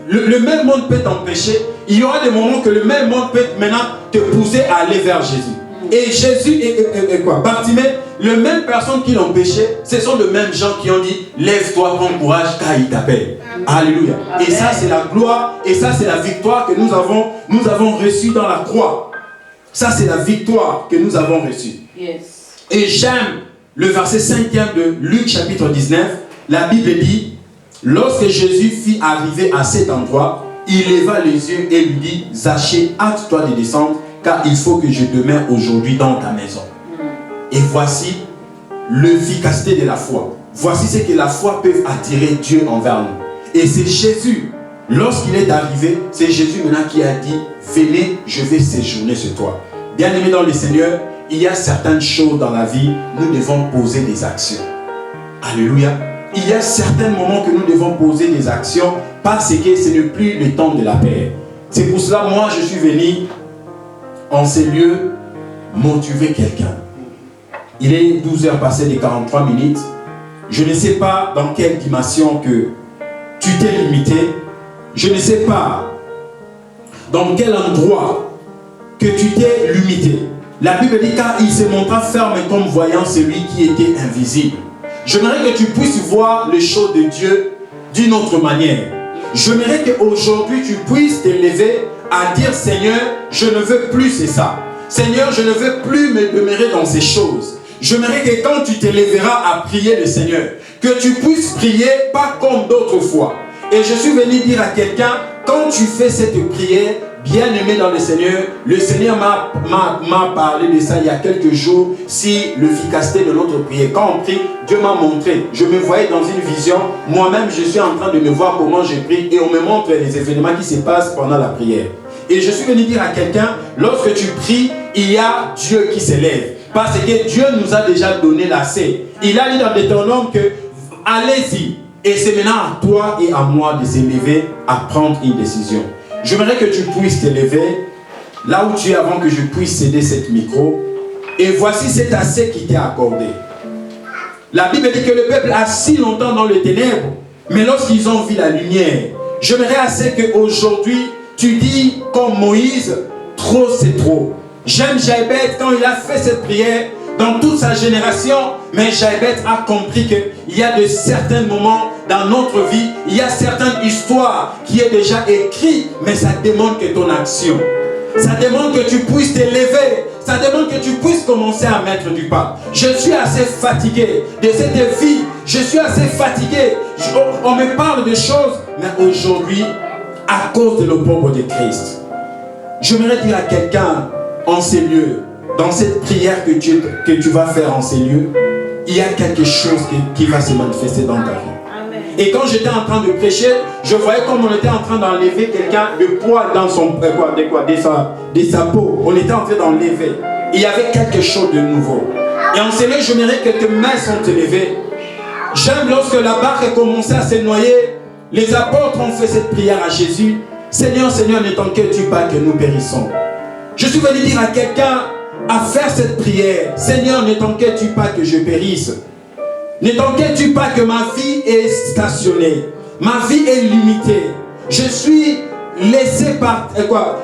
Le même monde peut t'empêcher. Il y aura des moments que le même monde peut maintenant te pousser à aller vers Jésus. Et Jésus et quoi? Bartimée, les mêmes personnes qui l'empêchaient, ce sont les mêmes gens qui ont dit, lève-toi, prends courage, car il t'appelle. Alléluia. Amen. Et ça, c'est la gloire, et ça, c'est la victoire que nous avons reçue dans la croix. Ça, c'est la victoire que nous avons reçue. Yes. Et j'aime le verset 5e de Luc chapitre 19. La Bible dit, lorsque Jésus fut arrivé à cet endroit, il leva les yeux et lui dit, Zachée, hâte-toi de descendre, car il faut que je demeure aujourd'hui dans ta maison. Et voici l'efficacité de la foi. Voici ce que la foi peut attirer Dieu envers nous. Et c'est Jésus, lorsqu'il est arrivé, c'est Jésus maintenant qui a dit, venez, je vais séjourner sur toi. Bien-aimés dans le Seigneur, il y a certaines choses dans la vie, nous devons poser des actions. Alléluia. Il y a certains moments que nous devons poser des actions parce que ce n'est plus le temps de la paix. C'est pour cela, moi, je suis venu en ces lieux motiver quelqu'un. Il est 12h passé de 43 minutes. Je ne sais pas dans quelle dimension que tu t'es limité. Je ne sais pas dans quel endroit que tu t'es limité. La Bible dit car il se montra ferme comme voyant celui qui était invisible. J'aimerais que tu puisses voir les choses de Dieu d'une autre manière. J'aimerais qu'aujourd'hui tu puisses te lever à dire Seigneur, je ne veux plus c'est ça. Seigneur, je ne veux plus me demeurer dans ces choses. J'aimerais que quand tu te lèveras à prier le Seigneur, que tu puisses prier pas comme d'autres fois. Et je suis venu dire à quelqu'un, quand tu fais cette prière, bien-aimé dans le Seigneur m'a parlé de ça il y a quelques jours, si l'efficacité de notre prière. Quand on prie, Dieu m'a montré. Je me voyais dans une vision. Moi-même, je suis en train de me voir comment je prie et on me montre les événements qui se passent pendant la prière. Et je suis venu dire à quelqu'un, lorsque tu pries, il y a Dieu qui s'élève. Parce que Dieu nous a déjà donné l'assez. Il a dit dans Deutéronome que allez-y. Et c'est maintenant à toi et à moi de s'élever à prendre une décision. J'aimerais que tu puisses te lever là où tu es avant que je puisse céder cette micro. Et voici cet assez qui t'est accordé. La Bible dit que le peuple a si longtemps dans les ténèbres, mais lorsqu'ils ont vu la lumière, j'aimerais assez qu'aujourd'hui tu dis comme Moïse, trop c'est trop. J'aime Jaébet quand il a fait cette prière dans toute sa génération, mais Jaébet a compris qu'il y a de certains moments dans notre vie, il y a certaines histoires qui est déjà écrites, mais ça demande que ton action. Ça demande que tu puisses te lever. Ça demande que tu puisses commencer à mettre du pas. Je suis assez fatigué de cette vie. Je suis assez fatigué. On me parle de choses, mais aujourd'hui, à cause de l'opprobre de Christ, j'aimerais dire à quelqu'un en ces lieux, dans cette prière que tu vas faire en ces lieux, il y a quelque chose qui va se manifester dans ta vie. Et quand j'étais en train de prêcher, je voyais comme on était en train d'enlever quelqu'un de poids dans son de sa peau. On était en train d'enlever. Il y avait quelque chose de nouveau. Et en ces lieux, j'aimerais que tes mains sont élevées. J'aime lorsque la barque a commencé à se noyer, les apôtres ont fait cette prière à Jésus. Seigneur, Seigneur, ne t'inquiète-tu pas que nous périssons. Je suis venu dire à quelqu'un à faire cette prière. Seigneur, ne t'inquiète-tu pas que je périsse. Ne t'inquiète-tu pas que ma vie est stationnée. Ma vie est limitée. Je suis laissé par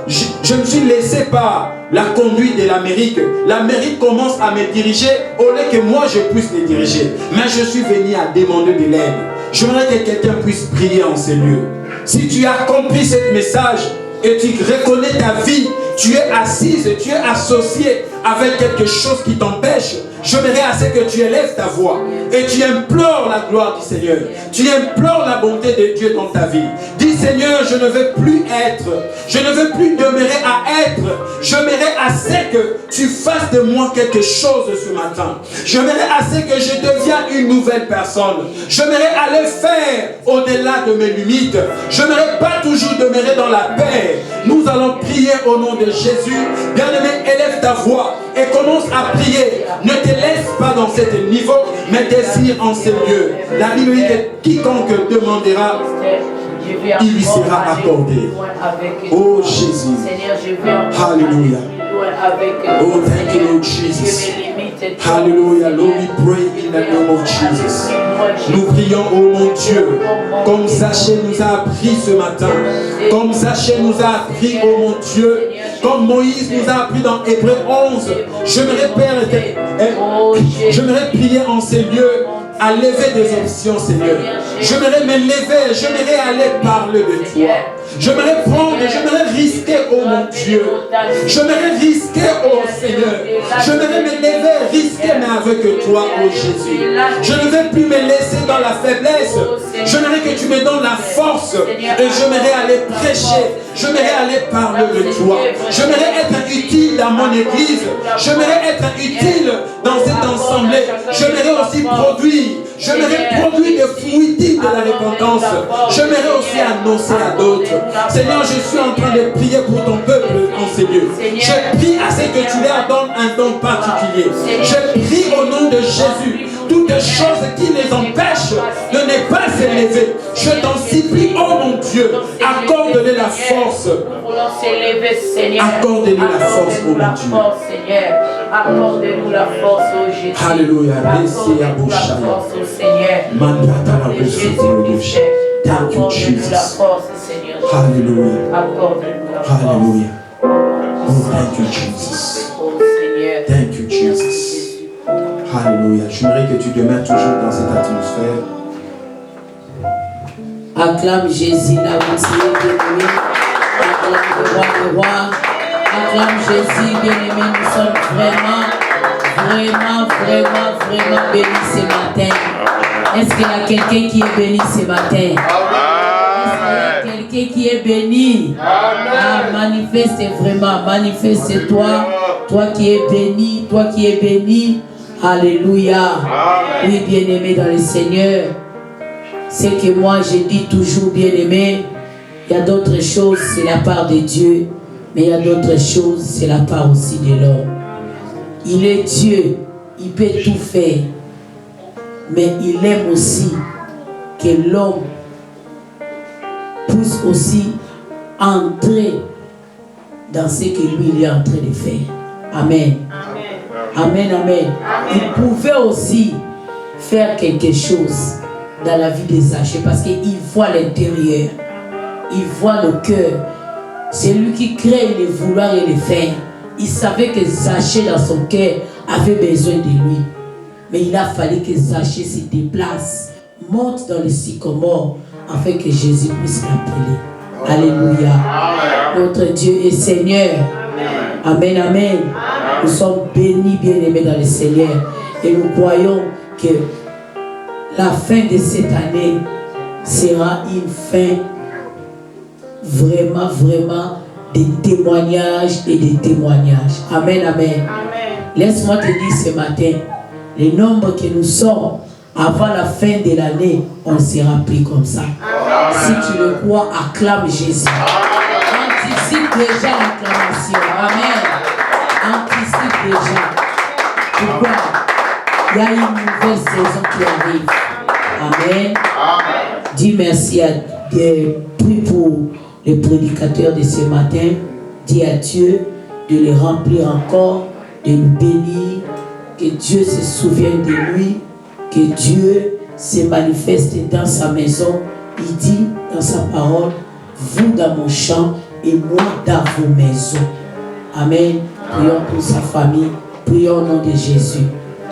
je me suis laissé par la conduite de l'Amérique. L'Amérique commence à me diriger au lieu que moi je puisse les diriger. Mais je suis venu à demander de l'aide. J'aimerais que quelqu'un puisse prier en ces lieux. Si tu as compris ce message et tu reconnais ta vie, tu es assise, tu es associé avec quelque chose qui t'empêche, j'aimerais assez que tu élèves ta voix et tu implores la gloire du Seigneur. Tu implores la bonté de Dieu dans ta vie. Dis Seigneur, je ne veux plus être, je ne veux plus demeurer à être, j'aimerais assez que tu fasses de moi quelque chose ce matin. J'aimerais assez que je devienne une nouvelle personne. J'aimerais aller faire au-delà de mes limites. J'aimerais pas toujours demeurer dans la paix. Nous allons prier au nom de Jésus. Bien-aimé, élève ta voix et commence à prier. Ne te laisse pas dans ce niveau, mais désire en ces lieux. La Bible dit que quiconque demandera, il lui sera accordé. Oh Jésus. Alléluia. Oh, thank you, Lord Jesus. Hallelujah. Lord, we pray in the name of Jesus. Nous prions, oh mon Dieu, comme Zachée nous a appris ce matin, comme Zachée nous a appris, oh mon Dieu, comme Moïse nous a appris dans Hébreux 11. J'aimerais prier en ces lieux à lever des options, Seigneur. J'aimerais me lever, j'aimerais aller parler de toi. J'aimerais prendre, j'aimerais risquer, oh mon Dieu. J'aimerais risquer, oh Seigneur. J'aimerais me lever, risquer, mais avec toi, oh Jésus. Je ne veux plus me laisser dans la faiblesse. J'aimerais que tu me donnes la force et j'aimerais aller prêcher. J'aimerais aller parler de toi. J'aimerais être utile dans mon église. J'aimerais être utile dans cette assemblée. J'aimerais aussi produire. J'aimerais produire des fruits dignes de la repentance. J'aimerais aussi annoncer à d'autres. Seigneur, je suis en train de prier pour ton peuple en ces lieux. Je prie à ce que tu leur donnes un don particulier. Je prie au nom de Jésus. Toutes choses qui les empêchent de ne pas s'élever. Je t'en supplie, oh mon Dieu, accorde-les la force. Accorde-les la force, oh mon Dieu. Accorde-nous la force, oh Jésus. Alléluia. Accorde-nous la force, oh Seigneur. Thank you, Jesus. Hallelujah. Hallelujah. Oh, thank you, Jesus. Thank you, Jesus. Hallelujah. J'aimerais que tu demeures toujours dans cette atmosphère. Acclame Jésus, la boutique bien-aimé. Acclame le roi des rois. Acclame Jésus, bien-aimé. Nous sommes vraiment bénis ce matin. Est-ce qu'il y a quelqu'un qui est béni ce matin? Est-ce qu'il y a quelqu'un qui est béni? Ah, manifeste vraiment, manifeste-toi. Toi qui es béni, toi qui es béni. Alléluia. Oui, bien-aimé dans le Seigneur. C'est que moi, je dis toujours, bien-aimé, il y a d'autres choses, c'est la part de Dieu. Mais il y a d'autres choses, c'est la part aussi de l'homme. Il est Dieu, il peut tout faire. Mais il aime aussi que l'homme puisse aussi entrer dans ce que lui il est en train de faire. Amen. Amen, amen. Il pouvait aussi faire quelque chose dans la vie des Zachée parce qu'il voit l'intérieur, il voit le cœur. C'est lui qui crée le vouloir et le faire. Il savait que Zachée dans son cœur avait besoin de lui. Mais il a fallu que Zachée se déplace, monte dans le sycomore afin que Jésus puisse l'appeler. Alléluia. Notre Dieu est Seigneur. Amen, amen. Nous sommes bénis, bien-aimés dans le Seigneur. Et nous croyons que la fin de cette année sera une fin vraiment des témoignages et des témoignages. Amen, amen. Laisse-moi te dire ce matin, les nombres que nous sommes, avant la fin de l'année, on sera pris comme ça. Si tu le crois, acclame Jésus. Anticipe déjà l'acclamation. Amen. Anticipe déjà. Pourquoi? Il y a une nouvelle saison qui arrive. Amen. Dis merci à Dieu. Prie pour les prédicateurs de ce matin. Dis à Dieu de les remplir encore, de nous bénir. Que Dieu se souvienne de lui. Que Dieu se manifeste dans sa maison. Il dit dans sa parole, vous dans mon champ et moi dans vos maisons. Amen. Prions pour sa famille. Prions au nom de Jésus.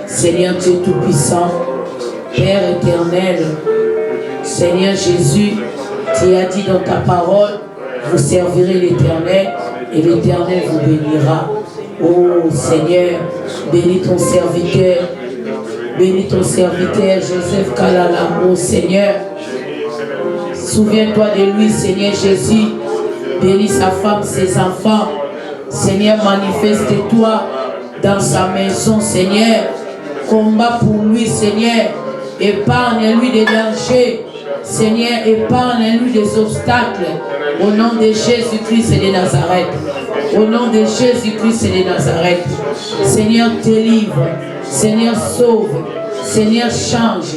Seigneur Dieu Tout-Puissant, Père éternel, Seigneur Jésus, tu as dit dans ta parole, vous servirez l'Éternel et l'Éternel vous bénira. Oh Seigneur, bénis ton serviteur Joseph Kalala. Oh Seigneur, Souviens-toi de lui, Seigneur Jésus. Bénis sa femme, ses enfants. Seigneur, manifeste-toi dans sa maison, Seigneur. Combat pour lui, Seigneur. Épargne-lui des dangers. Seigneur, épargne-lui des obstacles. Au nom de Jésus-Christ et de Nazareth. Au nom de Jésus-Christ et de Nazareth. Seigneur, délivre. Seigneur, sauve. Seigneur, change.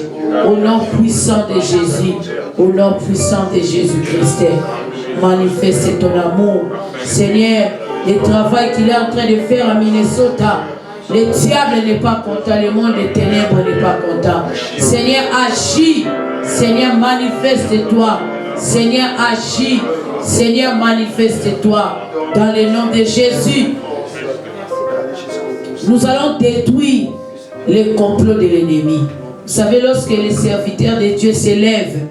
Au nom puissant de Jésus. Au nom puissant de Jésus-Christ. Manifeste ton amour. Seigneur, le travail qu'il est en train de faire à Minnesota. Le diable n'est pas content, le monde des ténèbres n'est pas content. Seigneur, agis. Seigneur, manifeste-toi. Seigneur, agis. Seigneur, manifeste-toi. Dans le nom de Jésus, nous allons détruire les complots de l'ennemi. Vous savez, lorsque les serviteurs de Dieu s'élèvent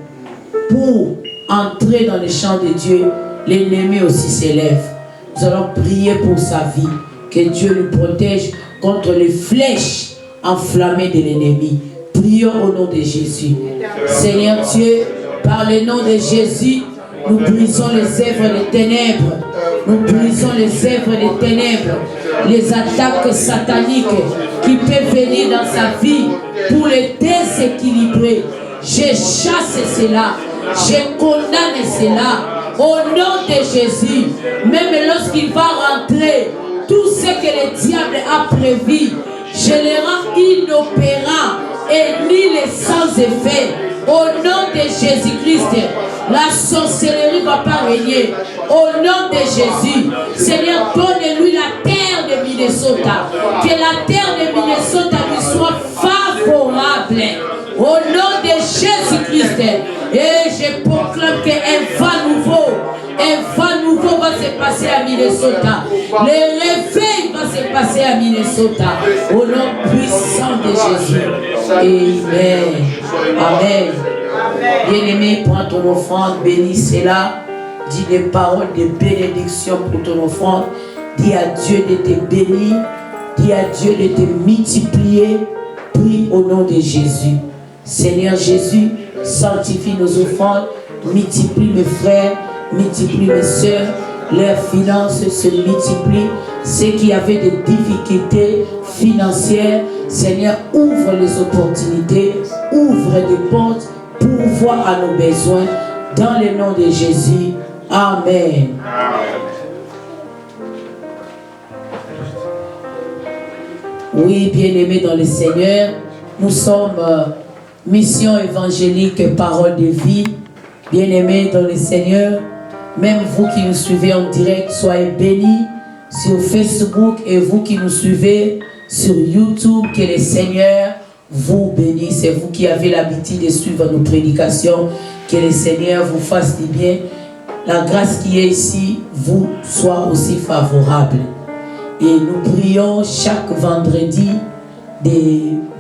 pour entrer dans le champ de Dieu, l'ennemi aussi s'élève. Nous allons prier pour sa vie. Que Dieu le protège contre les flèches enflammées de l'ennemi. Prions au nom de Jésus. Seigneur Dieu, par le nom de Jésus, nous brisons les œuvres des ténèbres. Nous brisons les œuvres des ténèbres. Les attaques sataniques qui peuvent venir dans sa vie pour le déséquilibrer. Je chasse cela. Je condamne cela. Au nom de Jésus, même lorsqu'il va rentrer, tout ce que le diable a prévu, je le rends inopérant et ni les sans effet. Au nom de Jésus-Christ, la sorcellerie ne va pas régner. Au nom de Jésus, Seigneur, donne-lui la terre de Minnesota. Que la terre de Minnesota lui soit favorable. Au nom de Jésus-Christ. Et je proclame qu'un vent nouveau va se passer à Minnesota. Le réveil va se passer à Minnesota. Au nom puissant de Jésus. Amen. Amen. Bien-aimé, prends ton offrande, bénis cela. Dis des paroles de bénédiction pour ton offrande. Dis à Dieu de te bénir. Dis à Dieu de te multiplier. Prie au nom de Jésus. Seigneur Jésus, sanctifie nos offrandes. Multiplie mes frères, multiplie mes soeurs. Leurs finances se multiplient. Ceux qui avaient des difficultés financières, Seigneur, ouvre les opportunités, ouvre des portes, pourvois à nos besoins. Dans le nom de Jésus. Amen. Oui, bien-aimés dans le Seigneur, nous sommes mission évangélique, parole de vie. Bien-aimés dans le Seigneur, même vous qui nous suivez en direct, soyez bénis sur Facebook et vous qui nous suivez sur YouTube, que le Seigneur vous bénisse. Et vous qui avez l'habitude de suivre nos prédications, que le Seigneur vous fasse du bien. La grâce qui est ici vous soit aussi favorable. Et nous prions chaque vendredi de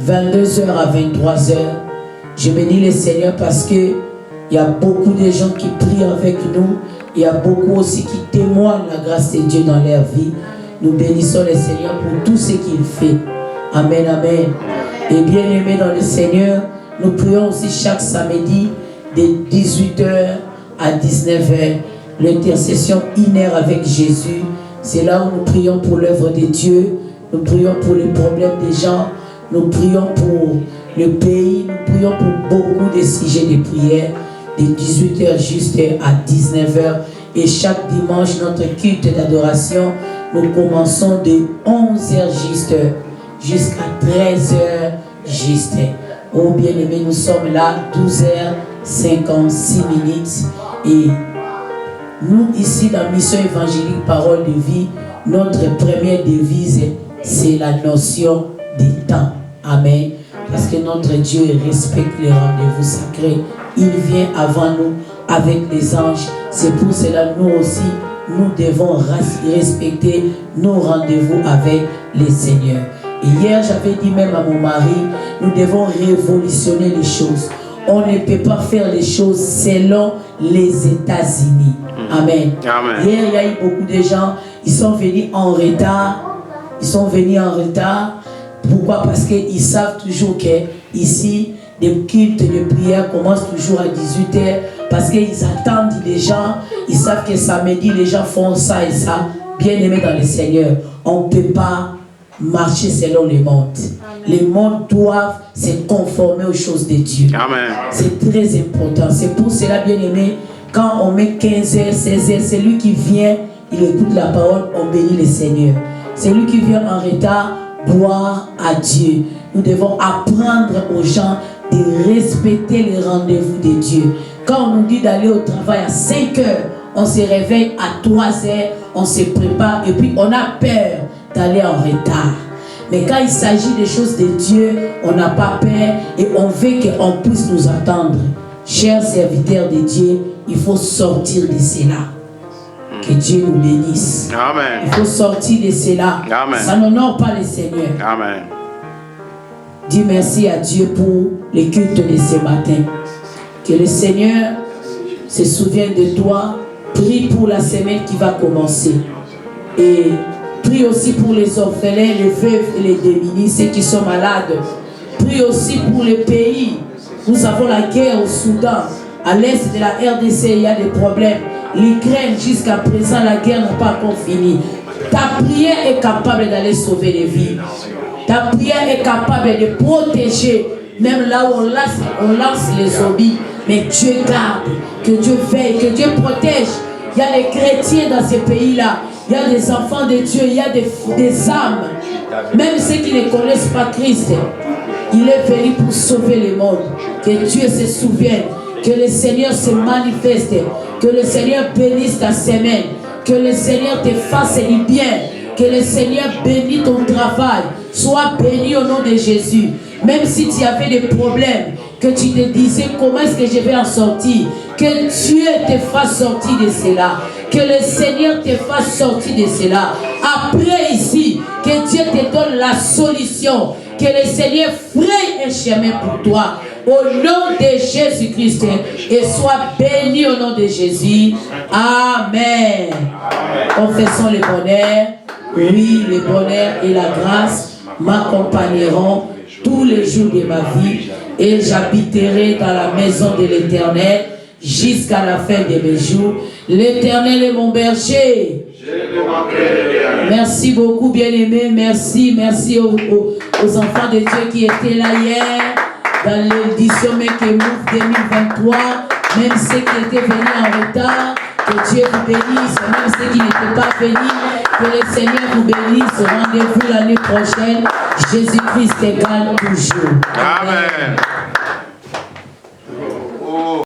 22h à 23h. Je bénis le Seigneur parce que il y a beaucoup de gens qui prient avec nous. Il y a beaucoup aussi qui témoignent la grâce de Dieu dans leur vie. Nous bénissons le Seigneur pour tout ce qu'il fait. Amen, amen. Et bien aimés dans le Seigneur, nous prions aussi chaque samedi de 18h à 19h. L'intercession 1 heure avec Jésus. C'est là où nous prions pour l'œuvre de Dieu. Nous prions pour les problèmes des gens. Nous prions pour le pays. Nous prions pour beaucoup de sujets de prière. De 18h juste à 19h. Et chaque dimanche, notre culte d'adoration, nous commençons de 11h juste jusqu'à 13h juste. Oh bien-aimés, nous sommes là 12h56 minutes. Et nous, ici, dans Mission Évangélique Parole de Vie, notre première devise, c'est la notion du temps. Amen. Parce que notre Dieu respecte les rendez-vous sacrés. Il vient avant nous avec les anges. C'est pour cela nous aussi, nous devons respecter nos rendez-vous avec les seigneurs. Et hier, j'avais dit même à mon mari, nous devons révolutionner les choses. On ne peut pas faire les choses selon les États-Unis. Amen. Amen. Hier, il y a eu beaucoup de gens, ils sont venus en retard. Ils sont venus en retard. Pourquoi? Parce qu'ils savent toujours que ici, les cultes de prière commencent toujours à 18h. parce qu'ils attendent les gens, ils savent que samedi, les gens font ça et ça. Bien-aimés dans le Seigneur, on ne peut pas marcher selon les mondes. Les mondes doivent se conformer aux choses de Dieu. Amen. C'est très important. C'est pour cela, bien-aimés, quand on met 15h, 16h, c'est lui qui vient, il écoute la parole, on bénit le Seigneur. C'est lui qui vient en retard, gloire à Dieu. Nous devons apprendre aux gens de respecter les rendez-vous de Dieu. Quand on nous dit d'aller au travail à 5h, on se réveille à 3h, on se prépare et puis on a peur d'aller en retard. Mais quand il s'agit des choses de Dieu, on n'a pas peur et on veut qu'on puisse nous attendre. Chers serviteurs de Dieu, il faut sortir de cela. Que Dieu nous bénisse. Amen. Il faut sortir de cela. Amen. Ça n'honore pas le Seigneur. Amen. Dis merci à Dieu pour les cultes de ce matin. Que le Seigneur se souvienne de toi. Prie pour la semaine qui va commencer. Et prie aussi pour les orphelins, les veuves et les démunis, ceux qui sont malades. Prie aussi pour les pays. Nous avons la guerre au Soudan. À l'est de la RDC, il y a des problèmes. L'Ukraine, jusqu'à présent, la guerre n'a pas encore fini. Ta prière est capable d'aller sauver les vies. Ta prière est capable de protéger, même là où on lance les zombies. Mais Dieu garde, que Dieu veille, que Dieu protège. Il y a des chrétiens dans ces pays-là. Il y a des enfants de Dieu, il y a des âmes. Même ceux qui ne connaissent pas Christ, il est venu pour sauver le monde. Que Dieu se souvienne. Que le Seigneur se manifeste. Que le Seigneur bénisse ta semaine. Que le Seigneur te fasse du bien. Que le Seigneur bénisse ton travail. Sois béni au nom de Jésus. Même si tu avais des problèmes, que tu te disais comment est-ce que je vais en sortir. Que Dieu te fasse sortir de cela. Que le Seigneur te fasse sortir de cela. Après ici, que Dieu te donne la solution. Que le Seigneur fraye un chemin pour toi. Au nom de Jésus-Christ. Et sois béni au nom de Jésus. Amen. Confessons le bonheur. Oui, le bonheur et la grâce m'accompagneront tous les jours de ma vie. Et j'habiterai dans la maison de l'Éternel jusqu'à la fin de mes jours. L'Éternel est mon berger. Merci beaucoup, bien-aimés. Merci aux enfants de Dieu qui étaient là hier dans l'édition Make a Move 2023. Même ceux qui étaient venus en retard, que Dieu vous bénisse. Même ceux qui n'étaient pas venus, que le Seigneur vous bénisse. Rendez-vous l'année prochaine. Jésus-Christ égale toujours. Amen.